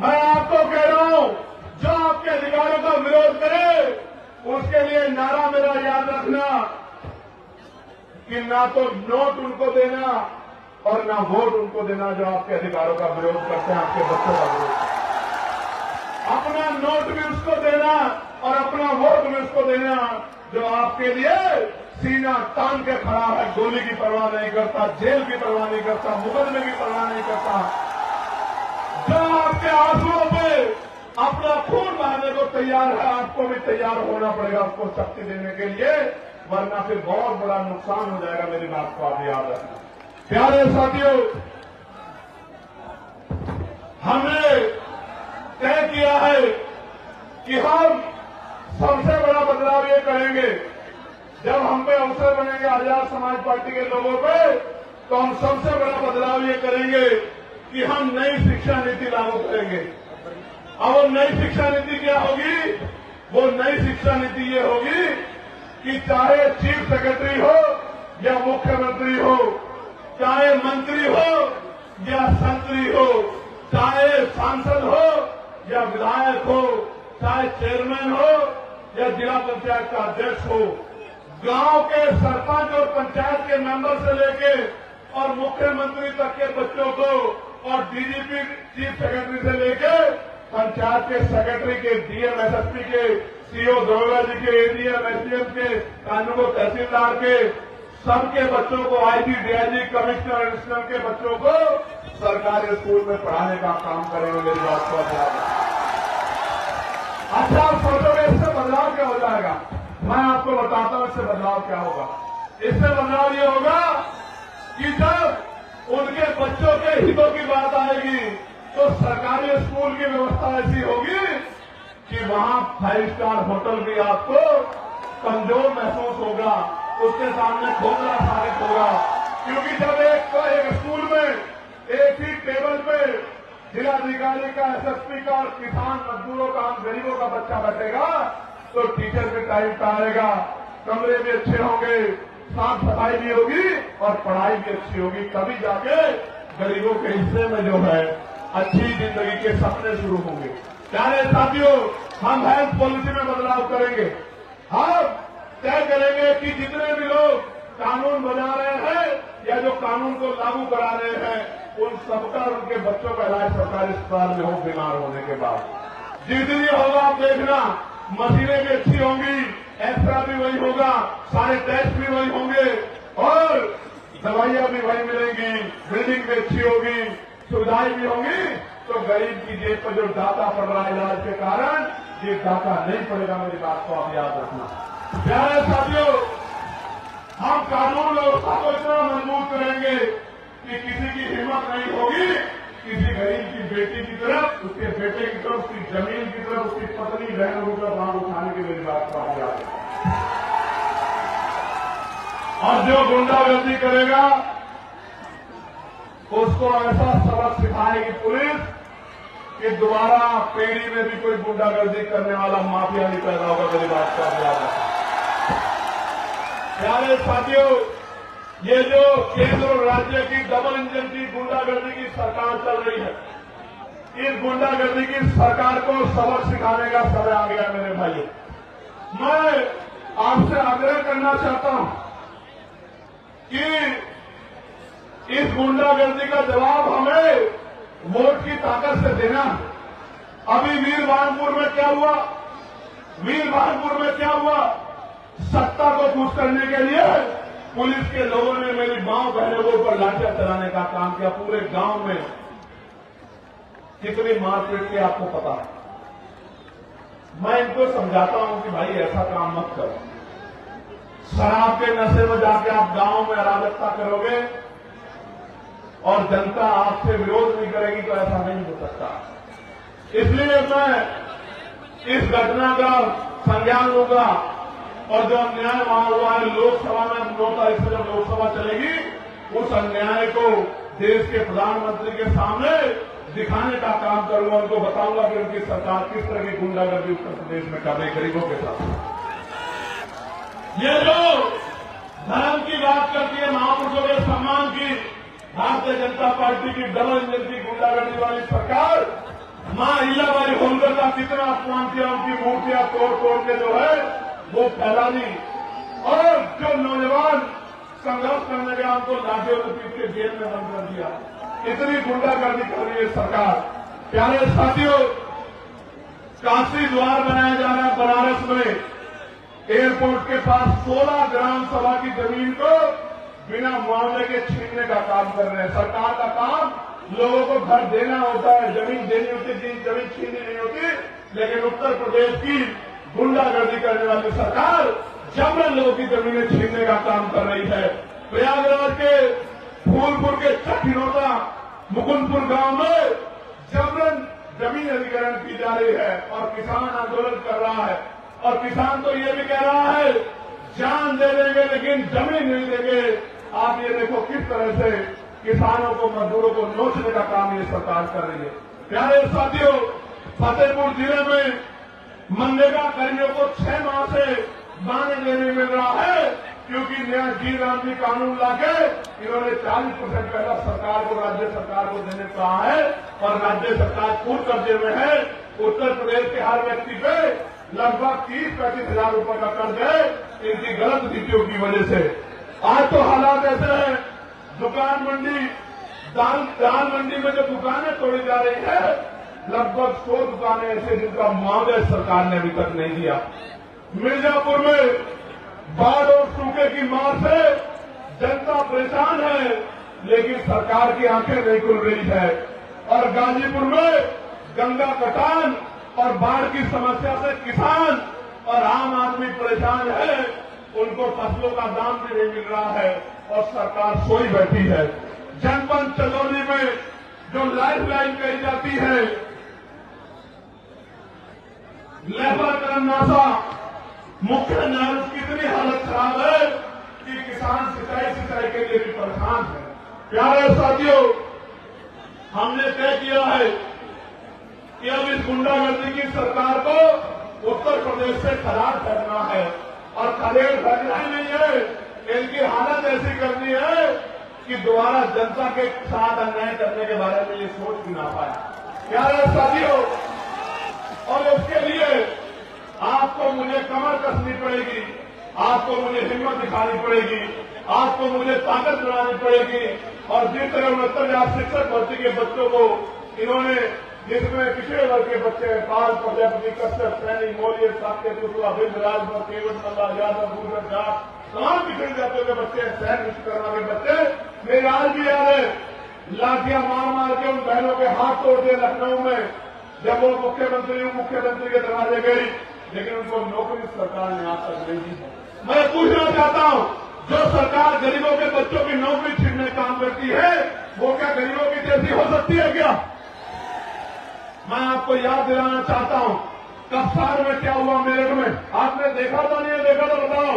मैं आपको कह रहा हूं, जो आपके अधिकारों का विरोध करे उसके लिए नारा मेरा याद रखना कि ना तो नोट उनको देना और ना वोट उनको देना जो आपके अधिकारों का विरोध करते हैं, आपके बच्चों का विरोध। अपना नोट भी उसको देना और अपना वोट भी उसको देना जो आपके लिए सीना तान के खड़ा है, गोली की परवाह नहीं करता, जेल की परवाह नहीं करता, मुकदमे की परवाह नहीं करता, जो आपके आंसुओं पे अपना खून बहाने को तैयार है। आपको भी तैयार होना पड़ेगा उसको शक्ति देने के लिए, वरना फिर बहुत बड़ा नुकसान हो जाएगा। मेरी बात को आप याद रखना। प्यारे साथियों, हमने तय किया है कि हम सबसे बड़ा बदलाव ये करेंगे, जब हम पे अवसर बनेंगे आजाद समाज पार्टी के लोगों पे, तो हम सबसे बड़ा बदलाव ये करेंगे कि हम नई शिक्षा नीति लागू करेंगे। अब वो नई शिक्षा नीति क्या होगी? वो नई शिक्षा नीति ये होगी कि चाहे चीफ सेक्रेटरी हो या मुख्यमंत्री हो, चाहे मंत्री हो या संतरी हो, चाहे सांसद हो या विधायक हो, चाहे चेयरमैन हो या जिला पंचायत का अध्यक्ष हो, गांव के सरपंच और पंचायत के मेंबर से लेके और मुख्यमंत्री तक के बच्चों को और DGP चीफ सेक्रेटरी से लेके पंचायत के सेक्रेटरी के, DM SSP के, CO दरोगा जी के, ADM SDM के, कानून तहसीलदार के, सबके बच्चों को IG DIG कमिश्नर एडिशनल के बच्चों को सरकारी स्कूल में पढ़ाने का काम करेंगे। मेरी बात को अच्छा आप सोचोगे इससे बदलाव क्या हो जाएगा? मैं आपको बताता हूं इससे बदलाव क्या होगा। इससे बदलाव ये होगा कि जब उनके बच्चों के हितों की बात आएगी तो सरकारी स्कूल की व्यवस्था ऐसी होगी कि वहां 5 स्टार होटल भी आपको कमजोर महसूस होगा, उसके सामने खोखला साबित होगा। क्योंकि जब एक स्कूल में एक ही टेबल पे जिलाधिकारी का, SSP का, किसान मजदूरों का, गरीबों का बच्चा बैठेगा तो टीचर भी टाइम का आएगा, कमरे भी अच्छे होंगे, साफ सफाई भी होगी और पढ़ाई भी अच्छी होगी। तभी जाके गरीबों के हिस्से में जो है अच्छी जिंदगी के सपने शुरू होंगे। प्यारे साथियों, हम हेल्थ पॉलिसी में बदलाव करेंगे। हम तय करेंगे कि जितने भी लोग कानून बना रहे हैं या जो कानून को लागू करा रहे हैं उन सबका उनके बच्चों का इलाज सरकारी अस्पताल में हो बीमार होने के बाद। जितनी होगा आप देखना, मशीनें भी अच्छी होंगी, एक्सरा भी वही होगा, सारे टेस्ट भी वही होंगे और दवाइयां भी वही मिलेंगी, बिल्डिंग भी अच्छी होगी, सुविधाएं भी होंगी। तो गरीब की जेब पर जो डाका पड़ रहा है इलाज के कारण, ये डाका नहीं पड़ेगा। मेरी बात को आप याद रखना। प्यारे साथियों, हम कानून व्यवस्था को इतना मजबूत करेंगे कि किसी की हिम्मत नहीं होगी किसी गरीब की बेटी की तरफ, उसके बेटे की तरफ, उसकी जमीन की तरफ, उसकी पत्नी बहनों का भाग उठाने की मेरी बात को आप याद रखना। और जो गुंडागर्दी करेगा उसको ऐसा सबक सिखाएगी पुलिस कि दोबारा पीढ़ी में भी कोई गुंडागर्दी करने वाला माफिया नहीं पैदा होगा। मेरी बात को आप याद रखना। प्यारे साथियों, ये जो केंद्र और राज्य की डबल इंजन की गुंडागर्दी की सरकार चल रही है, इस गुंडागर्दी की सरकार को सबक सिखाने का समय आ गया। मेरे भाइयों, मैं आपसे आग्रह करना चाहता हूं कि इस गुंडागर्दी का जवाब हमें वोट की ताकत से देना। अभी वीरभानपुर में क्या हुआ? वीरभानपुर में क्या हुआ? सत्ता को खुश करने के लिए पुलिस के लोगों ने मेरी मां बहनों के ऊपर लाठियां चलाने का काम किया। पूरे गांव में कितनी मारपीट की आपको पता है। मैं इनको समझाता हूं कि भाई ऐसा काम मत करो। शराब के नशे में जाके आप गांव में अराजकता करोगे और जनता आपसे विरोध नहीं करेगी तो ऐसा नहीं हो सकता। इसलिए मैं इस घटना का संज्ञान लूंगा और जो अन्याय वहां हुआ है लोकसभा में 9 तारीख से जब लोकसभा चलेगी उस अन्याय को देश के प्रधानमंत्री के सामने दिखाने का काम करूंगा। उनको बताऊंगा कि उनकी सरकार किस तरह की गुंडागर्दी उत्तर प्रदेश में कर रही गरीबों के साथ। ये जो धर्म की बात करती है, महापुरुषों के सम्मान की, भारतीय जनता पार्टी की डबल इंजन की गुंडागर्दी वाली सरकार मां अहिल्याबाई होलकर का कितना अपमान किया, उनकी मूर्तियां तोड़ तोड़ के जो है वो फैला दी और जो नौजवान संघर्ष करने गया उनको लाठियों के पीछे जेल में बंद कर दिया। इतनी गुंडागर्दी कर रही है सरकार। प्यारे साथियों, काशी द्वार बनाया जा रहा है बनारस में, एयरपोर्ट के पास 16 ग्राम सभा की जमीन को बिना मुआवजे के छीनने का काम कर रहे हैं। सरकार का काम लोगों को घर देना होता है, जमीन देनी होती है, जमीन छीननी नहीं होती। लेकिन उत्तर प्रदेश की गुंडागर्दी करने वाली सरकार जबरन लोगों की जमीनें छीनने का काम कर रही है। प्रयागराज के फूलपुर के चठिनोटा मुकुंदपुर गांव में जबरन जमीन अधिग्रहण की जा रही है और किसान आंदोलन कर रहा है। और किसान तो ये भी कह रहा है जान दे देंगे लेकिन जमीन नहीं देंगे। आप ये देखो किस तरह से किसानों को, मजदूरों को नोचने का काम ये सरकार कर रही है। प्यारे साथियों, फतेहपुर जिले में मनरेगा कर्मियों को 6 माह से मानदेय नहीं मिल रहा है क्योंकि नया जी राम जी कानून लाके इन्होंने 40% पहला सरकार को, राज्य सरकार को देने को कहा है और राज्य सरकार पूर्ण कर्जे में है। उत्तर प्रदेश के हर व्यक्ति पे लगभग 30-35 हजार रुपए का कर्ज है इनकी गलत नीतियों की वजह से। आज तो हालात ऐसे हैं, दुकान मंडी, दाल मंडी में जो दुकानें तोड़ी जा रही है, लगभग 100 दुकानें ऐसे जिनका मुआवजा सरकार ने अभी तक नहीं दिया। मिर्जापुर में बाढ़ और सूखे की मार से जनता परेशान है लेकिन सरकार की आंखें नहीं खुल रही है। और गाजीपुर में गंगा कटान और बाढ़ की समस्या से किसान और आम आदमी परेशान है, उनको फसलों का दाम भी नहीं मिल रहा है और सरकार सोई बैठी है। जनपद चंदौली में जो लाइफ लाइन कही जाती है, लेबर करनासा मुख्य नहर की इतनी हालत खराब है कि किसान सिंचाई के लिए भी परेशान है। प्यारे साथियों, हमने तय किया है कि अब इस गुंडागर्दी की सरकार को उत्तर प्रदेश से खराब करना है और खदेड़ करना ही नहीं है, इनकी हालत ऐसी करनी है कि दोबारा जनता के साथ अन्याय करने के बारे में ये सोच भी ना पाए। प्यारे साथियों, और उसके लिए आपको मुझे हिम्मत दिखानी पड़ेगी, आपको मुझे ताकत बनानी पड़ेगी। और जिस तरह 69,000 शिक्षक भर्ती के बच्चों को इन्होंने, जिसमें पिछड़े वर्ग के बच्चे हैं, पाल, प्रजापति, कश्यप, सैनी, मौर्य, साक्य, कुशवा, बिंद, राजभर, केवट, मल्ला, यादव, गुर्जर, जाट, तमाम पिछड़े जातियों के बच्चे, सैन विश्वकर्मा के बच्चे, मेरी आज भी याद है, लाठियां मार मार के उन बहनों के हाथ तोड़ दिए लखनऊ में, जब वो मुख्यमंत्री के दरवाजे गई, लेकिन उनको नौकरी सरकार ने आज तक नहीं दी। मैं पूछना चाहता हूं, जो सरकार गरीबों के बच्चों की नौकरी छीनने का काम करती है, वो क्या गरीबों की जैसी हो सकती है क्या? मैं आपको याद दिलाना चाहता हूं, कप्तान में क्या हुआ मेरठ में, आपने देखा था नहीं देखा तो बताओ।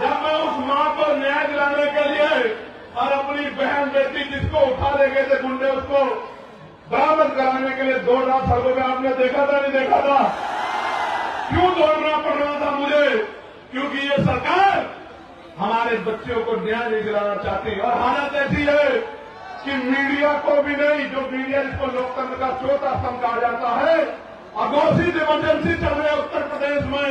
जब मैं उस मां को न्याय दिलाने के लिए और अपनी बहन बेटी जिसको उठा ले गए थे गुंडे, उसको बरामद कराने के लिए दौड़ रहा सड़कों पे, आपने देखा था नहीं देखा था? क्यों दौड़ना पड़ रहा था मुझे? क्योंकि ये सरकार हमारे बच्चों को न्याय नहीं दिलाना चाहती। और हालत ऐसी है कि मीडिया को भी नहीं, जो मीडिया जिसको लोकतंत्र का चौथा स्तंभ कहा जाता है, अघोषित इमरजेंसी चल रही है उत्तर प्रदेश में,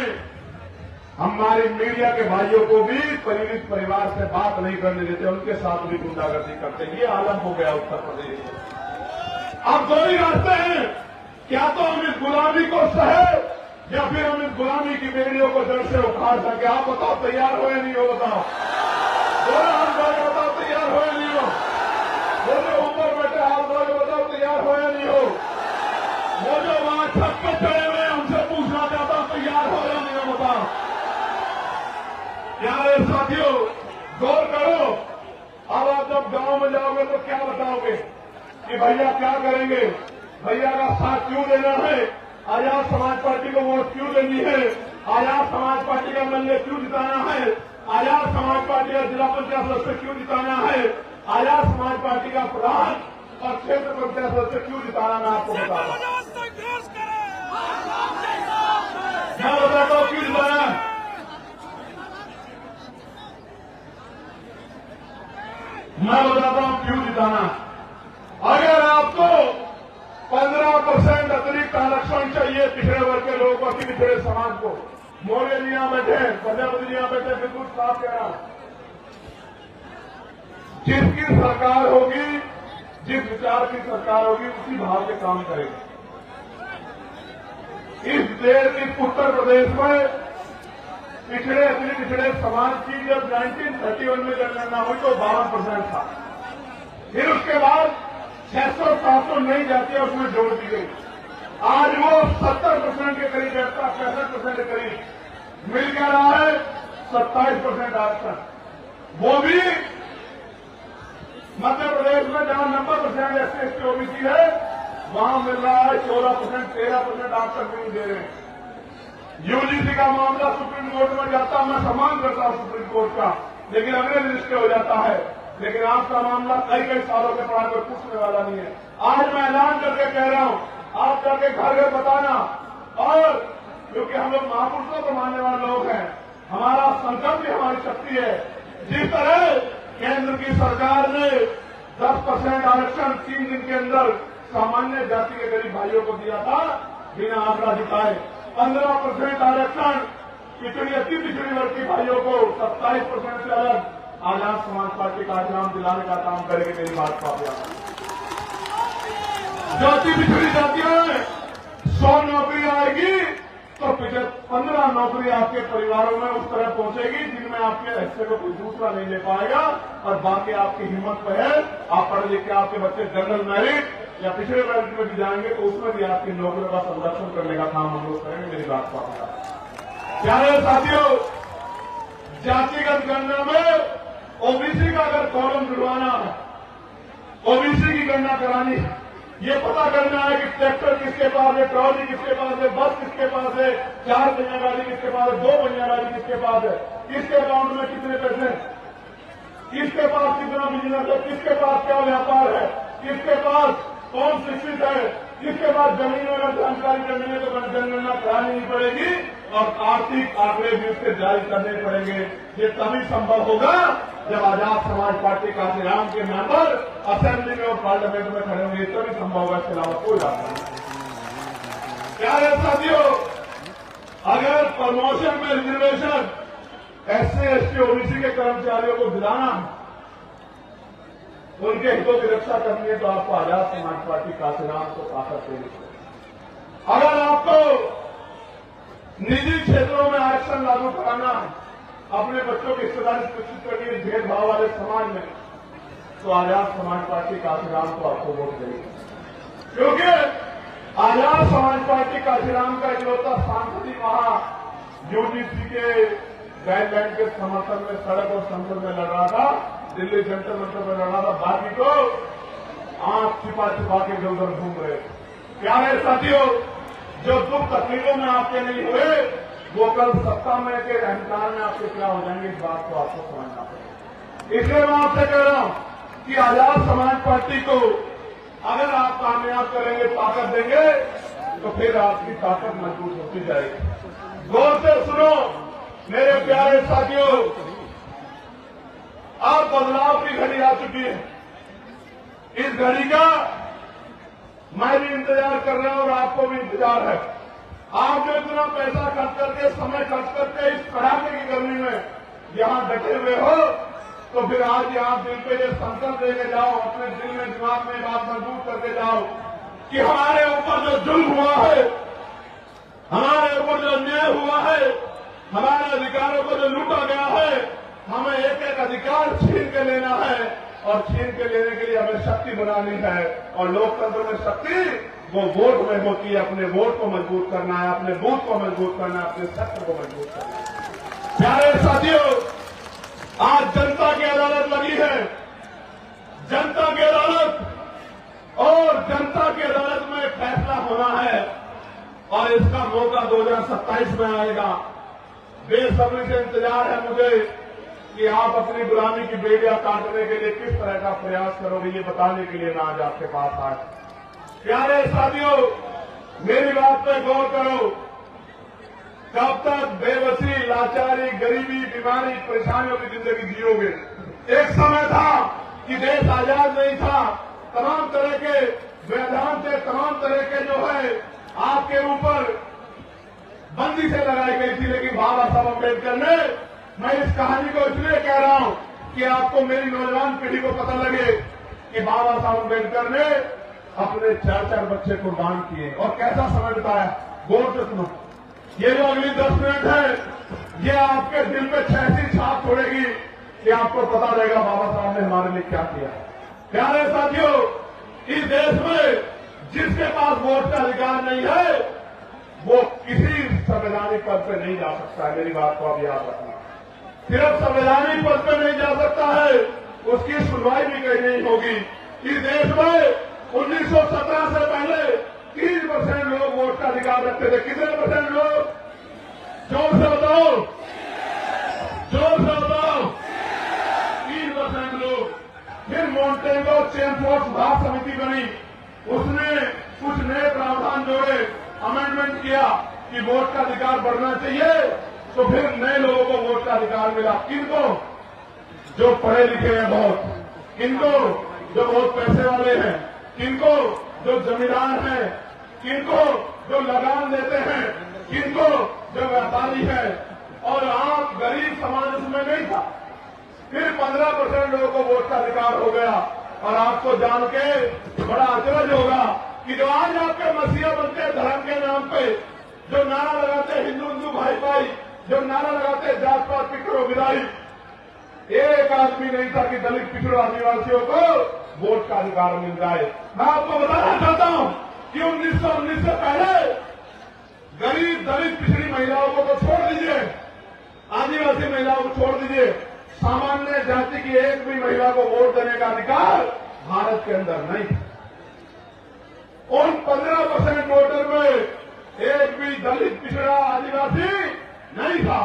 हमारी मीडिया के भाइयों को भी पीड़ित परिवार से बात नहीं करने देते, उनके साथ भी गुंडागर्दी करते। ये आलम हो गया उत्तर प्रदेश में। अब दो ही रास्ते हैं, क्या तो हम इस गुलामी को सहे या फिर हम इस गुलामी की बेड़ियों को जड़ से उखाड़ सके। आप बताओ तैयार हो या नहीं हो? बताओ, बोले हाथ धोके बताओ तैयार हो या नहीं हो? बोले ऊपर बैठे हाथ धोके बताओ तैयार हो या नहीं हो? वो जो वहां छत पे चढ़े हुए उनसे पूछना चाहता हूं तैयार हो या नहीं हो? बताओ यार साथियों, गौर करो। अब आप जब गांव में जाओगे तो क्या बताओगे कि भैया क्या करेंगे, भैया का साथ क्यों देना है, आजाद समाज पार्टी को वोट क्यों देनी है, आजाद समाज पार्टी का एमएलए क्यों जिताना है, आजाद समाज पार्टी का जिला पंचायत सदस्य क्यों जिताना है, आजाद समाज पार्टी का प्रधान और क्षेत्र पंचायत सदस्य क्यों जिताना, मैं आपको बताता हूं। मैं बताता हूं क्यों जिताना है। मैं बताता हूं क्यों जिताना। अगर आपको 15% अतिरिक्त आरक्षण चाहिए पिछड़े वर्ग के लोगों को, पिछड़े समाज को, मौर्य जी यहां बैठे, प्रजापति जी यहां बैठे, बिल्कुल साफ कह रहा, जिसकी सरकार होगी, जिस विचार की सरकार होगी, उसी भाव के काम करेगी। इस देश, इस उत्तर प्रदेश में पिछड़े अति पिछड़े समाज की जब 1931 में जनगणना हुई तो 52% था। फिर उसके बाद 600-700 नई जातियां उसमें जोड़ दी गई। आज वो 70% के करीब, 65% के करीब मिल क्या रहा है, 27% आरक्षण। वो भी मध्य प्रदेश में जहां 90% SC/ST OBC है, वहां मिल रहा है 14%, 13% आरक्षण भी नहीं दे रहे हैं। यूजीसी का मामला सुप्रीम कोर्ट में जाता, मैं सम्मान करता हूं सुप्रीम कोर्ट का, लेकिन अगले रजिस्टर हो जाता है। लेकिन आपका मामला कई सालों के बाद में पूछने वाला नहीं है। आज मैं ऐलान करके कह रहा हूं, आप जाके घर घर बताना। और क्योंकि हम लोग महापुरुषों को मानने वाले लोग हैं, हमारा संकल्प भी हमारी शक्ति है। जिस तरह केंद्र की सरकार ने 10% आरक्षण 3 दिन के अंदर सामान्य जाति के गरीब भाइयों को दिया था बिना आंकड़ा दिखाए, 15% आरक्षण पिछड़ी अति पिछड़ी वर्ग के भाइयों को 27% से अलग आजाद समाज पार्टी का नाम दिलाने का काम करेंगे। मेरी बात को आप याद, जो अति पिछड़ी जातियां हैं 100 नौकरी आएगी तो 15 नौकरी आपके परिवारों में उस तरह पहुंचेगी जिनमें आपके हिस्से को कोई दूसरा नहीं ले पाएगा। और बाकी आपकी हिम्मत पे है, आप पढ़े लिखे आपके बच्चे जनरल मेरिट या पिछड़े वर्ग में भी जाएंगे तो उसमें भी आपकी नौकरियों का संरक्षण करने का काम हम लोग करेंगे। मेरी बात को आप प्यारे साथियों, जातिगत गणना में ओबीसी का अगर कॉलम जुड़वाना है, ओबीसी की गणना करानी है, ये पता करना है कि ट्रैक्टर किसके पास है, ट्रॉली किसके पास है, बस किसके पास है, 4 पहिया गाड़ी किसके पास है, 2 पहिया गाड़ी किसके पास है, किसके अकाउंट में कितने पैसे, किसके पास कितना बिजनेस है, किसके पास क्या व्यापार है, किसके पास कौन शिक्षित है, किसके पास जमीन अगर जानकारी करनी है तो जनगणना करानी नहीं पड़ेगी और आर्थिक आंकड़े भी उसके जारी करने पड़ेंगे। ये तभी संभव होगा जब आजाद समाज पार्टी काशीराम के मेंबर असेंबली में और पार्लियामेंट में खड़े होंगे, तभी संभव होगा। इसके अलावा कोई रास्ता नहीं। प्यारे साथियों, अगर प्रमोशन में रिजर्वेशन SC, ST, OBC के कर्मचारियों को दिलाना है, उनके हितों की रक्षा करनी है, तो आपको आजाद समाज पार्टी काशीराम को ताकत देनी चाहिए। अगर आपको निजी क्षेत्रों में आरक्षण लागू कराना है, अपने बच्चों की हिस्सेदारी सुनिश्चित करनी है भेदभाव वाले समाज में, तो आजाद समाज पार्टी काशीराम को आपको वोट देनी है। क्योंकि आजाद समाज पार्टी काशीराम का इकलौता सांसद ही वहां यूजीसी के गाइडलाइन के समर्थन में सड़क और संसद में लड़ रहा था, दिल्ली जंतर मंतर में लड़ रहा था, बाकी तो आंख छिपा छिपा के इधर उधर घूम रहे। प्यारे साथियों, जो दुख तकलीफों में आपके नहीं हुए, वो कल सत्ता में के अहंकार में आपके क्या हो जाएंगे, इस बात को आपको समझना पड़ेगा। इसलिए मैं आपसे कह रहा हूं कि आजाद समाज पार्टी को अगर आप कामयाब करेंगे, ताकत देंगे, तो फिर आपकी ताकत मजबूत होती जाएगी। गौर से सुनो मेरे प्यारे साथियों, अब बदलाव की घड़ी आ चुकी है। इस घड़ी का मैं भी इंतजार कर रहा हूं और आपको भी इंतजार है। आप जो इतना पैसा खर्च करके, समय खर्च करके इस कड़ाके की गर्मी में यहां डटे हुए हो, तो फिर आज यहां दिल पे ये संकल्प लेके जाओ, अपने दिल में दिमाग में बात मजबूत करके जाओ कि हमारे ऊपर जो जुल्म हुआ है, हमारे ऊपर जो अन्याय हुआ है, हमारे अधिकारों को जो लूटा गया है, हमें एक एक अधिकार छीन के लेना है और छीन के लेने के लिए हमें शक्ति बनानी है। और लोकतंत्र में शक्ति वो वोट में होती है। अपने वोट को मजबूत करना है, अपने बूथ को मजबूत करना है, अपने क्षेत्र को मजबूत करना है। प्यारे साथियों, आज जनता की अदालत लगी है, जनता की अदालत, और जनता की अदालत में फैसला होना है और इसका मौका 2027 में आएगा। बेसब्री से इंतजार है मुझे कि आप अपनी गुलामी की बेड़ियां काटने के लिए किस तरह का प्रयास करोगे, ये बताने के लिए मैं आज आपके पास आया। प्यारे साथियों, मेरी बात पे गौर करो। कब तक बेबसी, लाचारी, गरीबी, बीमारी, परेशानियों की जिंदगी जियोगे? एक समय था कि देश आजाद नहीं था, तमाम तरह के व्यवधान थे, तमाम तरह के जो है आपके ऊपर बंदी से लगाई गई थी। लेकिन बाबा साहब अम्बेडकर ने, मैं इस कहानी को इसलिए कह रहा हूं कि आपको, मेरी नौजवान पीढ़ी को पता लगे कि बाबा साहब अम्बेडकर ने अपने 4-4 बच्चे कुर्बान किए और कैसा समय बिताया। गौर से सुनो, ये जो अगली 10 मिनट है, ये आपके दिल पे ऐसी छाप छोड़ेगी कि आपको पता रहेगा बाबा साहब ने हमारे लिए क्या किया। प्यारे साथियों, इस देश में जिसके पास वोट का अधिकार नहीं है, वो किसी संवैधानिक पद पे नहीं जा सकता है। मेरी बात को आप याद रखना। सिर्फ संवैधानिक पद पे नहीं जा सकता है, उसकी सुनवाई भी कहीं नहीं होगी। इस देश में 1917 से पहले 30% लोग वोट का अधिकार रखते थे। कितने % लोग? जोर से बताओ, जोर से बताओ। 3% लोग। फिर मॉन्टेगो चेमफोर्ड सुधार समिति बनी, उसने कुछ नए प्रावधान जोड़े, अमेंडमेंट किया कि वोट का अधिकार बढ़ना चाहिए, तो फिर नए लोगों को वोट का अधिकार मिला। किनको? जो पढ़े लिखे हैं बहुत, किनको? जो बहुत पैसे वाले हैं, किनको? जो जमींदार हैं, किनको? जो लगान देते हैं, किनको? जो व्यापारी है, और आम गरीब समाज उसमें नहीं था। फिर 15% लोगों को वोट का अधिकार हो गया। और आपको जान के बड़ा अचरज होगा कि जो आज आपके मसीहा बनते हैं धर्म के नाम पे, जो नारा लगाते हिंदू हिंदू भाई भाई, जो नारा लगाते जात पात पिछड़ो विदाई, एक आदमी नहीं था कि दलित पिछड़ो आदिवासियों को वोट का अधिकार मिल जाए। मैं आपको बताना चाहता हूं कि 1919 से पहले गरीब दलित पिछड़ी महिलाओं को तो छोड़ दीजिए, आदिवासी महिलाओं को छोड़ दीजिए, सामान्य जाति की एक भी महिला को वोट देने का अधिकार भारत के अंदर नहीं। उन 15% वोटर में एक भी दलित पिछड़ा आदिवासी नहीं था।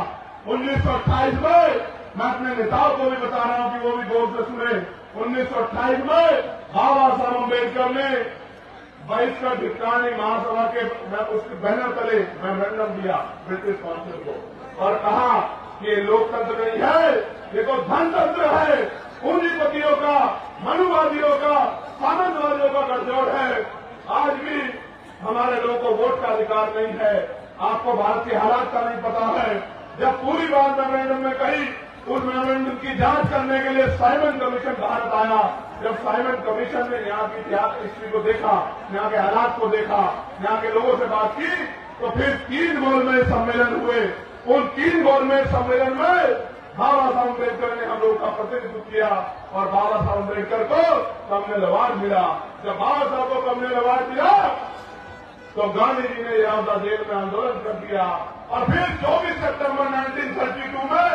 1928 में, मैं अपने नेताओं को भी बता रहा हूं कि वो भी गौर से सुने, 1928 में बाबा साहब अम्बेडकर ने बहिष्कृत भिक्षाणी महासभा के उसके बैनर तले मेमोरेंडम दिया ब्रिटिश काउंसिल को और कहा कि ये लोकतंत्र नहीं है, ये तो धनतंत्र है, पूंजीपतियों का, मनुवादियों का, सामंतवादियों का गठजोड़ है। आज भी हमारे लोगों को वोट का अधिकार नहीं है। आपको भारत के हालात का नहीं पता है। जब पूरी बात मेमोरेंडम में कही, उस मेमोरेंडम की जांच करने के लिए साइमन कमीशन भारत आया। जब साइमन कमीशन ने यहाँ की इतिहास हिस्ट्री को देखा, यहाँ के हालात को देखा, यहाँ के लोगों से बात की, तो फिर 3 गोलमेज सम्मेलन हुए। उन 3 गोलमेज सम्मेलन में बाबा साहब अम्बेडकर ने हम लोग का प्रतिनिधित्व किया और बाबा साहब अम्बेडकर को कम्युनल अवार्ड मिला। जब बाबा साहब को कम्युनल अवार्ड मिला तो गांधी जी ने यहां जेल में आंदोलन कर दिया और फिर 24 सितंबर 1932 में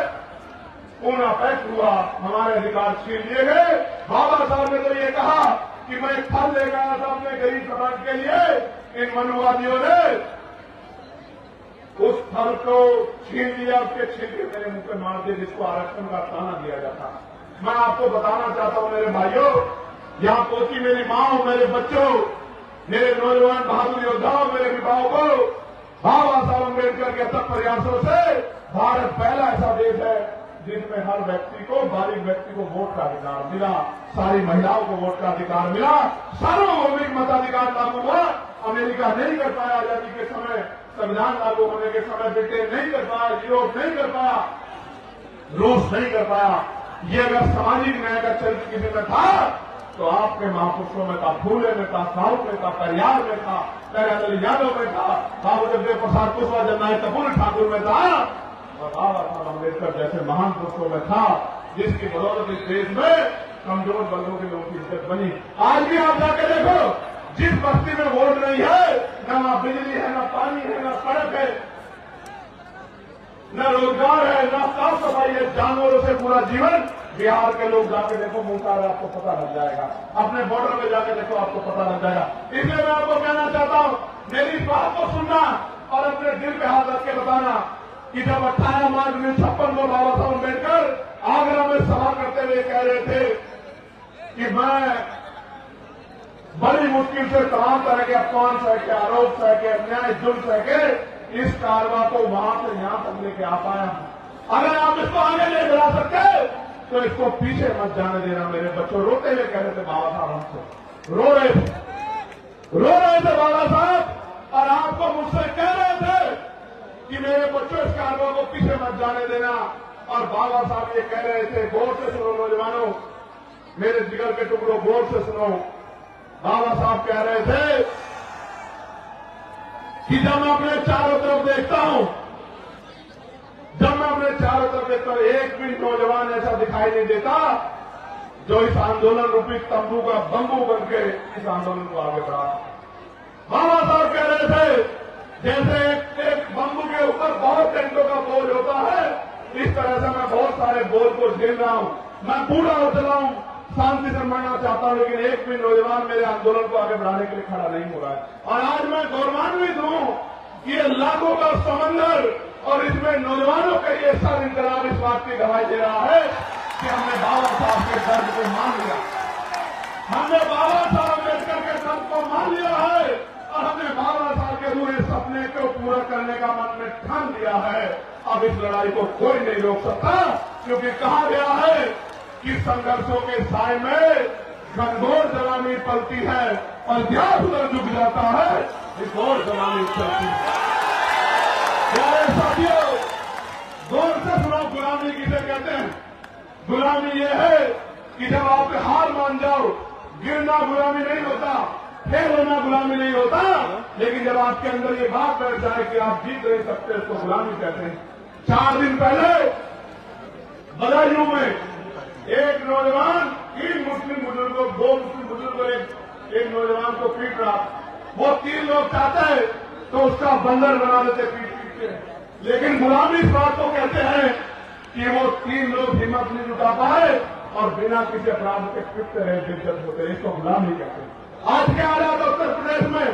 पूना पैक्ट हुआ, हमारे अधिकार छीन लिए गए। बाबा साहब ने तो ये कहा कि मैं फल लेकर आया था अपने गरीब समाज के लिए। इन मनुवादियों ने उस फल को छीन लिया, उसके छिलके मेरे मुंह पे मार दिए, जिसको आरक्षण का ताना दिया जाता। मैं आपको बताना चाहता हूं मेरे भाइयों, यहां पहुंची मेरी मां, मेरे बच्चों, मेरे नौजवान बहादुर योद्धाओं, मेरे विभागों को बाबा साहब अम्बेडकर के अथक प्रयासों से भारत पहला ऐसा देश है जिसमें हर व्यक्ति को, बारीक व्यक्ति को वोट का अधिकार मिला, सारी महिलाओं को वोट का अधिकार मिला, सार्वभौमिक मताधिकार लागू हुआ। अमेरिका नहीं कर पाया आजादी के समय, संविधान लागू होने के समय ब्रिटेन नहीं कर पाया, यूरोप नहीं कर पाया, रूस नहीं कर पाया। ये अगर सामाजिक न्याय का चरित्र किसी में था तो आपके महापुरुषों में था, फूले में था, साहू में था, परियार में था, दयानंद यादव में था, बाबू जगदेव प्रसाद कुशवाहा, जननायक कपूर ठाकुर में था और बाबा साहब अम्बेडकर जैसे महान पुरुषों में था, जिसकी बदौलत इस देश में कमजोर वर्गों के लोगों की इज्जत बनी। आज भी आप जाकर देखो, जिस बस्ती में वोट नहीं है, न बिजली है, न पानी है, न सड़क है, न रोजगार है, न साफ सफाई है, जानवरों से पूरा जीवन। बिहार के लोग जाके देखो, मुंगसार आपको पता लग जाएगा, अपने बॉर्डर में जाके देखो, आपको पता लग जाएगा। इसलिए मैं आपको कहना चाहता हूं, मेरी इस बात को सुनना और अपने दिल पे हाथ रख के बताना कि जब 18 मार्च 1956 को बाबा साहब अम्बेडकर आगरा में सभा करते हुए कह रहे थे कि मैं बड़ी मुश्किल से तमाम तरह के अपमान सह के, आरोप सह के, अन्याय जुल्म सह के इस कारवा को वहां से यहां तक लेके आ पाया हूं। अगर आप इसको आगे ले बढ़ा सकते तो इसको पीछे मत जाने देना। मेरे बच्चों रोते हुए कह रहे थे बाबा साहब हमसे, रो रहे थे बाबा साहब, और आपको मुझसे कह रहे थे कि मेरे बच्चों इस कारवा को पीछे मत जाने देना। और बाबा साहब ये कह रहे थे, गौर से सुनो नौजवानों, मेरे जिगर के टुकड़ों, गौर से सुनो। बाबा साहब कह रहे थे कि जब मैं अपने चारों तरफ देखता हूं, एक भी नौजवान ऐसा दिखाई नहीं देता जो इस आंदोलन रूपी तंबू का बंबू बन के इस आंदोलन को आगे बढ़ा। बाबा साहब कह रहे थे जैसे एक बंबू के ऊपर बहुत टेंटों का बोझ होता है, इस तरह से मैं बहुत सारे बोझ को झेल रहा हूं। मैं बूढ़ा हो चला हूं, शांति से मरना चाहता हूं, लेकिन एक भी नौजवान मेरे आंदोलन को आगे बढ़ाने के लिए खड़ा नहीं हो रहा है। और आज मैं गौरवान्वित हूं कि ये लाखों का समंदर और इसमें नौजवानों का ये सर इंकलाब इस बात की गवाही दे रहा है कि हमने बाबा साहब के दर्द को मान लिया, हमने बाबा साहब अम्बेडकर के दर्द को मान लिया है और हमने बाबा साहब के पूरे सपने को पूरा करने का मन में ठान लिया है। अब इस लड़ाई को कोई नहीं रोक सकता, क्योंकि कहा गया है कि संघर्षों के साय में घनघोर जवानी पलती है और ध्यान उधर झुक जाता है, इस घोर जवानी चलती है। प्यारे साथियों, गौर से सुनो, गुलामी किसे कहते हैं? गुलामी ये है कि जब आप हार मान जाओ, गिरना गुलामी नहीं होता, फेल होना गुलामी नहीं होता, लेकिन जब आपके अंदर ये बात बैठ जाए कि आप जीत नहीं सकते, उसको गुलामी कहते हैं। 4 दिन पहले बदायूं में एक नौजवान 3 मुस्लिम बुजुर्गों, 2 मुस्लिम बुजुर्गों एक नौजवान को पीट रहा। वो 3 लोग चाहते हैं तो उसका बंदर बना देते पीट पीट के, लेकिन गुलामी इस बात को कहते हैं कि वो 3 लोग हिम्मत नहीं जुटा पाए और बिना किसी अपराध के पिटते रहे, बेइज्जत होते रहे, इसको गुलामी कहते हैं। आज के हालात उत्तर प्रदेश में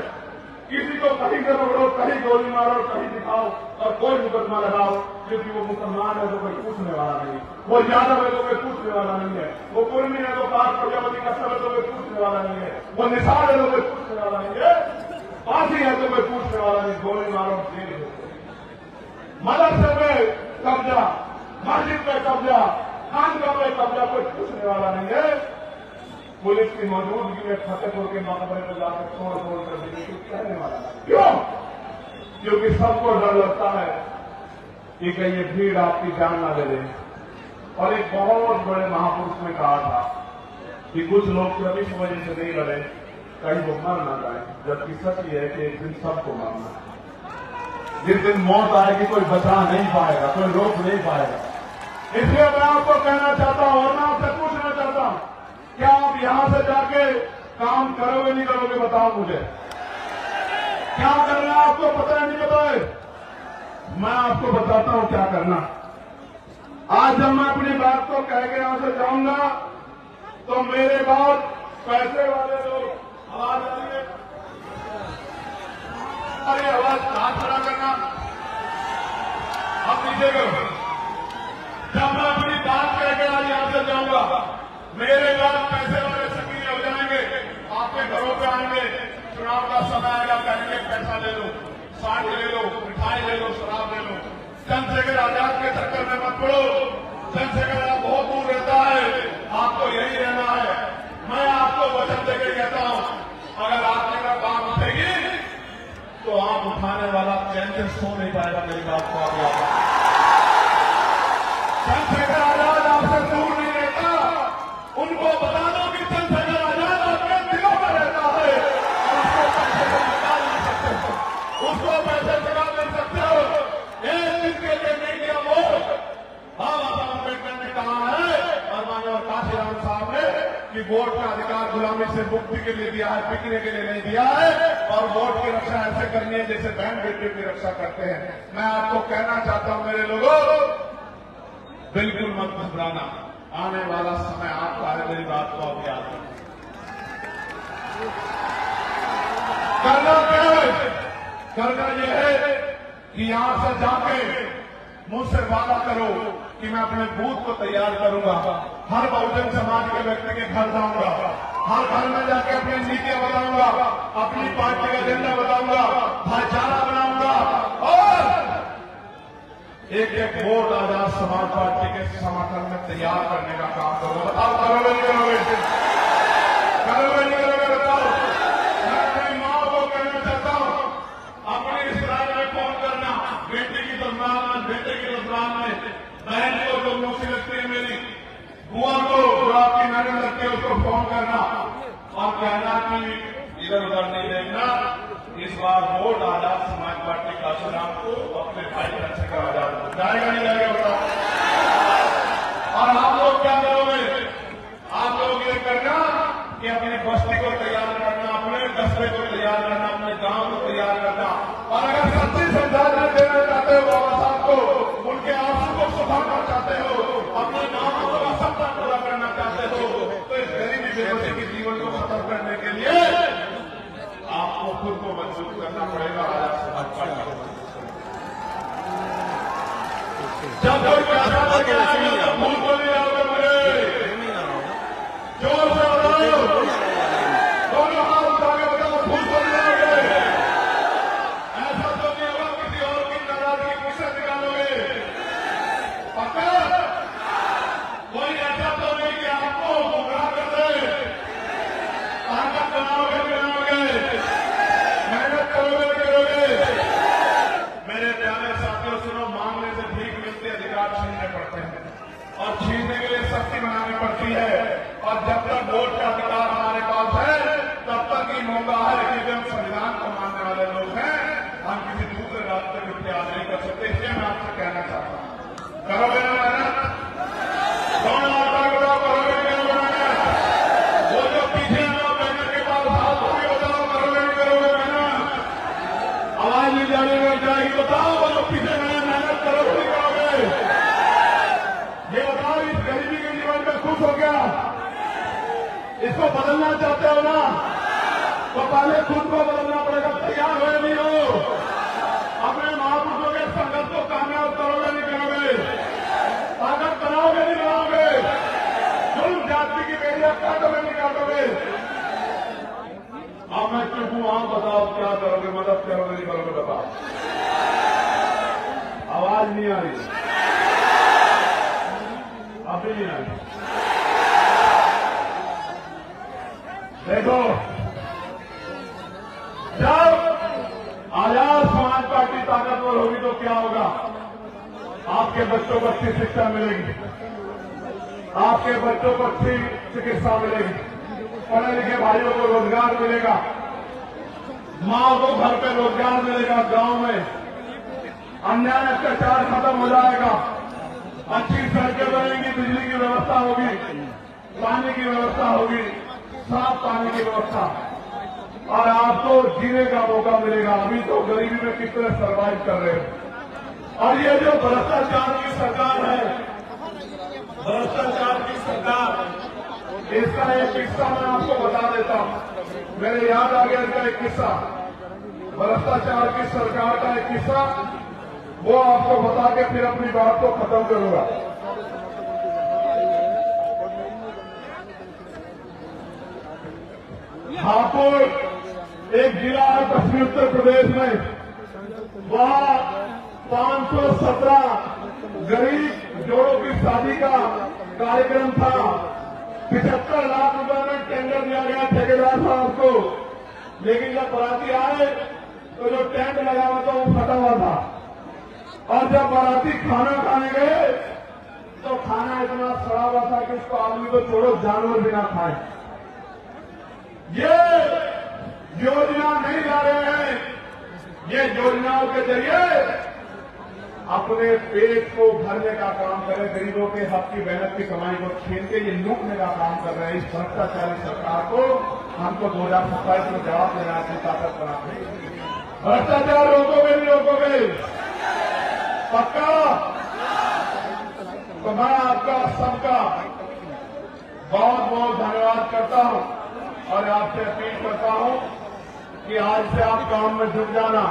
किसी को कहीं से पकड़ो, कहीं गोली मारो, कहीं दिखाओ और कोई मुकदमा लगाओ, क्योंकि वो मुसलमान है तो कोई पूछने वाला नहीं, वो यादव है तो कोई पूछने वाला नहीं है, वो कुर्मी है तो काश प्रजापति का सब है तो कोई पूछने वाला नहीं है, वो निसार है तो कोई पूछने वाला नहीं है, फांसी है तो कोई पूछने वाला नहीं, गोली मारो जेल हो। मदरसे में कब्जा, मस्जिद पे कब्जा, खानका पे कब्जा, कोई पूछने वाला नहीं है। पुलिस की मौजूदगी में फतेहपुर के मकबरे में जाकर तोड़ कर देने कुछ कहने वाला। क्यों? क्योंकि सबको डर लगता है कि कहीं ये भीड़ आपकी जान ना ले ले। और एक बहुत बड़े महापुरुष ने कहा था कि कुछ लोग कभी इस वजह से नहीं लड़े कहीं वो मर ना जाए, जबकि सच ये है कि एक दिन सबको मरना है। जिस दिन मौत आएगी कोई बचा नहीं पाएगा, कोई रोक नहीं पाएगा। इसलिए मैं आपको कहना चाहता हूं और मैं आपसे पूछना चाहता हूं, क्या आप यहां से जाके काम करोगे नहीं करोगे? बताओ मुझे, क्या करना है आपको पता है नहीं पता है? मैं आपको बताता हूं क्या करना। आज जब मैं अपनी बात को कह के यहां से जाऊंगा तो मेरे बाद पैसे वाले लोग आवाज आ रही है, अरे आवाज हाथ खड़ा करना, अब नीचे करो। जब मैं अपनी बात कह के आज यहां से जाऊंगा मेरे बाद पैसे वाले सक्रिय हो जाएंगे, आपके घरों पे आएंगे, चुनाव का समय आएगा, कहेंगे पैसा ले लो, साठ ले लो, मिठाई ले लो, शराब ले लो। चंद्रशेखर आजाद के चक्कर में मत पड़ो, चंद्रशेखर आजाद बहुत दूर रहता है, आपको यही रहना है। मैं आपको वचन देकर कहता हूं, अगर आपने का काम उठेगी तो आप उठाने वाला चैन से सो नहीं पाएगा। मेरी बात को आप याद रखें। चंद्रशेखर आजाद आपसे दूर नहीं रहता, उनको बता दो कि चंद्रशेखर आजाद आपके दिलों में रहता है और उसको पैसे से निकाल नहीं सकते हो, उसको पैसे निकाल नहीं सकते हो। एक दिन के लिए नहीं दिया वोट। बाबा अम्बेडकर ने कहा है और माननीय काशीराम साहब ने कि वोट का अधिकार गुलामी से मुक्ति के लिए दिया है, बिकने के लिए नहीं दिया है। और वोट की रक्षा ऐसे करनी है जैसे बहन बेटियों की रक्षा करते हैं। मैं आपको कहना चाहता हूं मेरे लोगों, बिल्कुल मत घबराना, आने वाला समय आपका है। मेरी बात को आप याद रखें। करना क्या है? करना यह है कि यहां से जाके मुझसे वादा करो कि मैं अपने बूथ को तैयार करूंगा, हर बहुजन समाज के व्यक्ति के घर जाऊंगा, हर घर में जाके अपनी नीतियां बताऊंगा, अपनी पार्टी का एजेंडा बताऊंगा, भाईचारा बनाऊंगा और एक एक वोट आजाद समाज पार्टी के समर्थन में तैयार करने का काम करूंगा। बताओ करोगे नहीं करोगे? करोगे नहीं करोगे? बताओ। मैं अपनी मां को कहना चाहता हूं, अपनी इस राय में फोन करना, बेटी की तस्वीर में, बेटे की तस्वीर में, बहन को जो मुझसे लगती है मेरी, बुआ को जो आपकी नजर लगती है उसको फोन करना और कहना कि इधर उधर नहीं देखना, इस बार वोट आजाद समाज पार्टी काशीराम को अपने भाई चंद्रशेखर आजाद को जाएगा नहीं जाएगा? बताओ। और आप लोग क्या करोगे? आप लोग ये करना कि अपनी बस्ती को तैयार करना, अपने कस्बे को तैयार करना, अपने गांव को तैयार करना। और अगर सच्ची श्रद्धांजलि देना चाहते हो बाबा साहब को, उनके आंसू को सुखाना चाहते हो, अपने गांव का सपना पूरा करना चाहते हो, तो इस गरीबी बेबसी के जीवन को खत्म करने के लिए आपको खुद को मजबूत करना पड़ेगा। आजाद समाज पार्टी जब कोई पैसा लेके आएगा तो भूल को नहीं आओगे मुझे, जोर से बताओ, दोनों हाथ उठा के बताओ, भूल को नहीं आओगे। ऐसा तो नहीं होगा किसी और की नाराजगी मुझसे निकालोगे? पक्का? कोई ऐसा तो नहीं कि आपको गुमराह कर दे? ताकत बनाओगे बनाओगे, मेहनत करोगे नहीं करोगे? मेरे प्यारे साथियों सुनो, मांगने से भीख मिलती है, अधिकार छीनने पड़ते हैं और छीनने के लिए शक्ति बनानी पड़ती है। और जब तक वोट का अधिकार हमारे पास है तब तक ही मौका है कि हम संविधान को मानने वाले लोग हैं, हम किसी दूसरे रास्ते को इख्तियार नहीं कर सकते। इसलिए मैं आपसे कहना चाहता हूं, करोगे ना मेहनत? कौन आता बताओ, करोगे नहीं करोगे मेहनत? वो जो पीछे लोग मेहनत के बाद हाथ धोके बताओ, करोगे नहीं करोगे मेहनत? आवाज नहीं जाने लग जाएगी, बताओ वो जो पीछे मेहनत करोगे नहीं करोगे? ये बताओ, इस गरीबी के जीवन में खुश हो गया? इसको बदलना चाहते हो ना, तो पहले खुद को बदलना पड़ेगा। तैयार हो नहीं हो? अपने महापुरुषों के संघर्ष को कामयाब करोगे नहीं करोगे? ताकत बनाओगे नहीं बनाओगे? जुल्म जाति की बेड़ियां काटोगे नहीं काटोगे? अब मैं चुप हूं, आप बताओ क्या करोगे? मदद करोगे नहीं करोगे? बताओ। आवाज नहीं आ रही, अभी नहीं आ रही। देखो, जब आजाद समाज पार्टी ताकतवर होगी तो क्या होगा? आपके बच्चों को अच्छी शिक्षा मिलेगी, आपके बच्चों को अच्छी चिकित्सा मिलेगी, पढ़े लिखे भाइयों को रोजगार मिलेगा, माँ को घर पे रोजगार मिलेगा, गांव में अन्याय अत्याचार खत्म हो जाएगा, अच्छी सड़कें बनेंगी, बिजली की व्यवस्था होगी, पानी की व्यवस्था होगी, साफ पानी की व्यवस्था, और आपको जीने का मौका मिलेगा। अभी तो गरीबी में कितने सर्वाइव कर रहे हो। और ये जो भ्रष्टाचार की सरकार है, भ्रष्टाचार की सरकार, इसका एक किस्सा मैं आपको बता देता हूं। मेरे याद आ गया इसका एक किस्सा, भ्रष्टाचार की सरकार का एक किस्सा, वो आपको बता के फिर अपनी बात को खत्म करूंगा। हापुड़ एक जिला है पश्चिमी उत्तर प्रदेश में, वहां 517 गरीब जोड़ों की शादी का कार्यक्रम था। 75 लाख रुपए में टेंडर दिया गया ठेकेदार साहब को, लेकिन जब बाराती आए तो जो टेंट लगा हुआ था वो फटा हुआ था, और जब बाराती खाना खाने गए तो खाना इतना सड़ा हुआ था कि उसको आदमी को छोड़ो जानवर भी ना खाए। ये योजना नहीं ला रहे हैं, ये योजनाओं के जरिए अपने पेट को भरने का काम करें, गरीबों के हक की मेहनत की कमाई को छीन के ये लूटने का काम कर रहे हैं। इस भ्रष्टाचारी सरकार को हमको 2027 में जवाब देना है, ताकत बनाने। भ्रष्टाचार रोकोगे नहीं रोकोगे? पक्का? तो मैं आपका सबका बहुत बहुत धन्यवाद करता हूं और आपसे अपील करता हूं कि आज से आप काम में जुट जाना।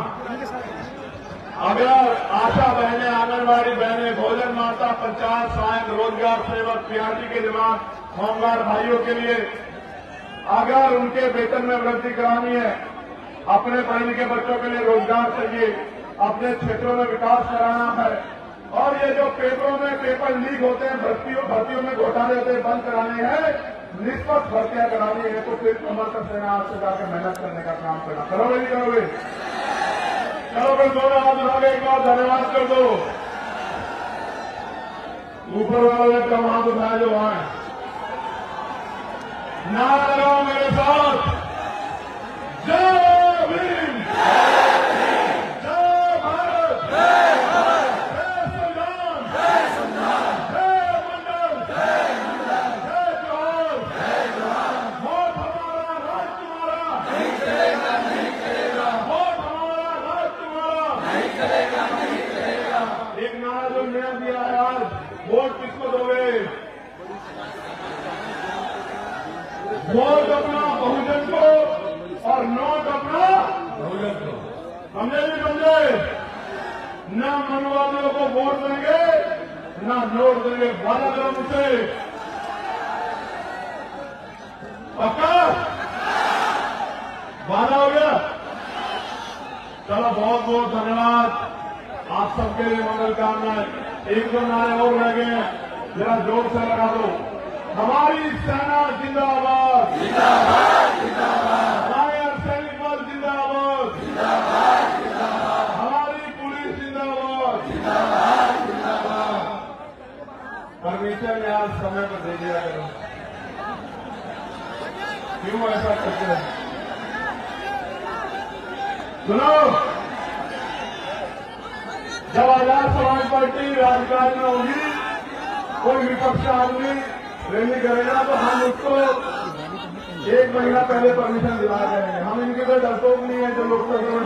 अगर आशा बहनें, आंगनबाड़ी बहनें, भोजन माता, पंचायत सहायक, रोजगार सेवक, पीआरटी के जवान, होमगार्ड भाइयों के लिए अगर उनके वेतन में वृद्धि करानी है, अपने पढ़े लिखे बच्चों के लिए रोजगार चाहिए, अपने क्षेत्रों में विकास कराना है, और ये जो पेपरों में पेपर लीक होते हैं, भर्तियों में घोटाले होते हैं, बंद कराने हैं, निष्पक्ष भर्तियां करानी है, तो फिर कमर का सेना आपसे जाकर मेहनत करने का काम करना। करोगे नहीं करोगे? चलो फिर दोनों हाथ उठा के एक बार धन्यवाद कर दो। ऊपर वाले ने कम हाथ उठाए जो आए, नारा लगाओ मेरे साथ, जय भीम, जय भारत, जय संविधान, जय मंडल, जय जवान, वोट हमारा राज तुम्हारा, वोट हमारा राज तुम्हारा। एक नारा जो नया दिया है आज, वोट किसको दोगे? वोट अपना बहुजन को और नोट अपना बहुजन को। समझे नहीं समझे? न मनवादियों को वोट देंगे, न नोट देंगे। वादा करो मुझसे, पक्का? वादा हो गया? चलो बहुत बहुत धन्यवाद आप सबके लिए, मंगल कामनाएं। एक दो नारे और रह गए हैं, जरा जोर से लगा दो। हमारी सेना जिंदाबाद, जिंदाबाद, जिंदाबाद। हमारे अर्धसैनिक बल जिंदाबाद, जिंदाबाद, जिंदाबाद। हमारी पुलिस जिंदाबाद, जिंदाबाद, जिंदाबाद। परमिशन यार समय पर दे दिया करो, क्यों ऐसा करते हैं? सुनो, जब आजाद समाज पार्टी राजकाज में होगी, कोई विपक्ष आदमी रैली करेगा तो हम उसको 1 महीना पहले परमिशन दिला देंगे। हम इनके तो डरपोक नहीं है जो लोकतंत्र में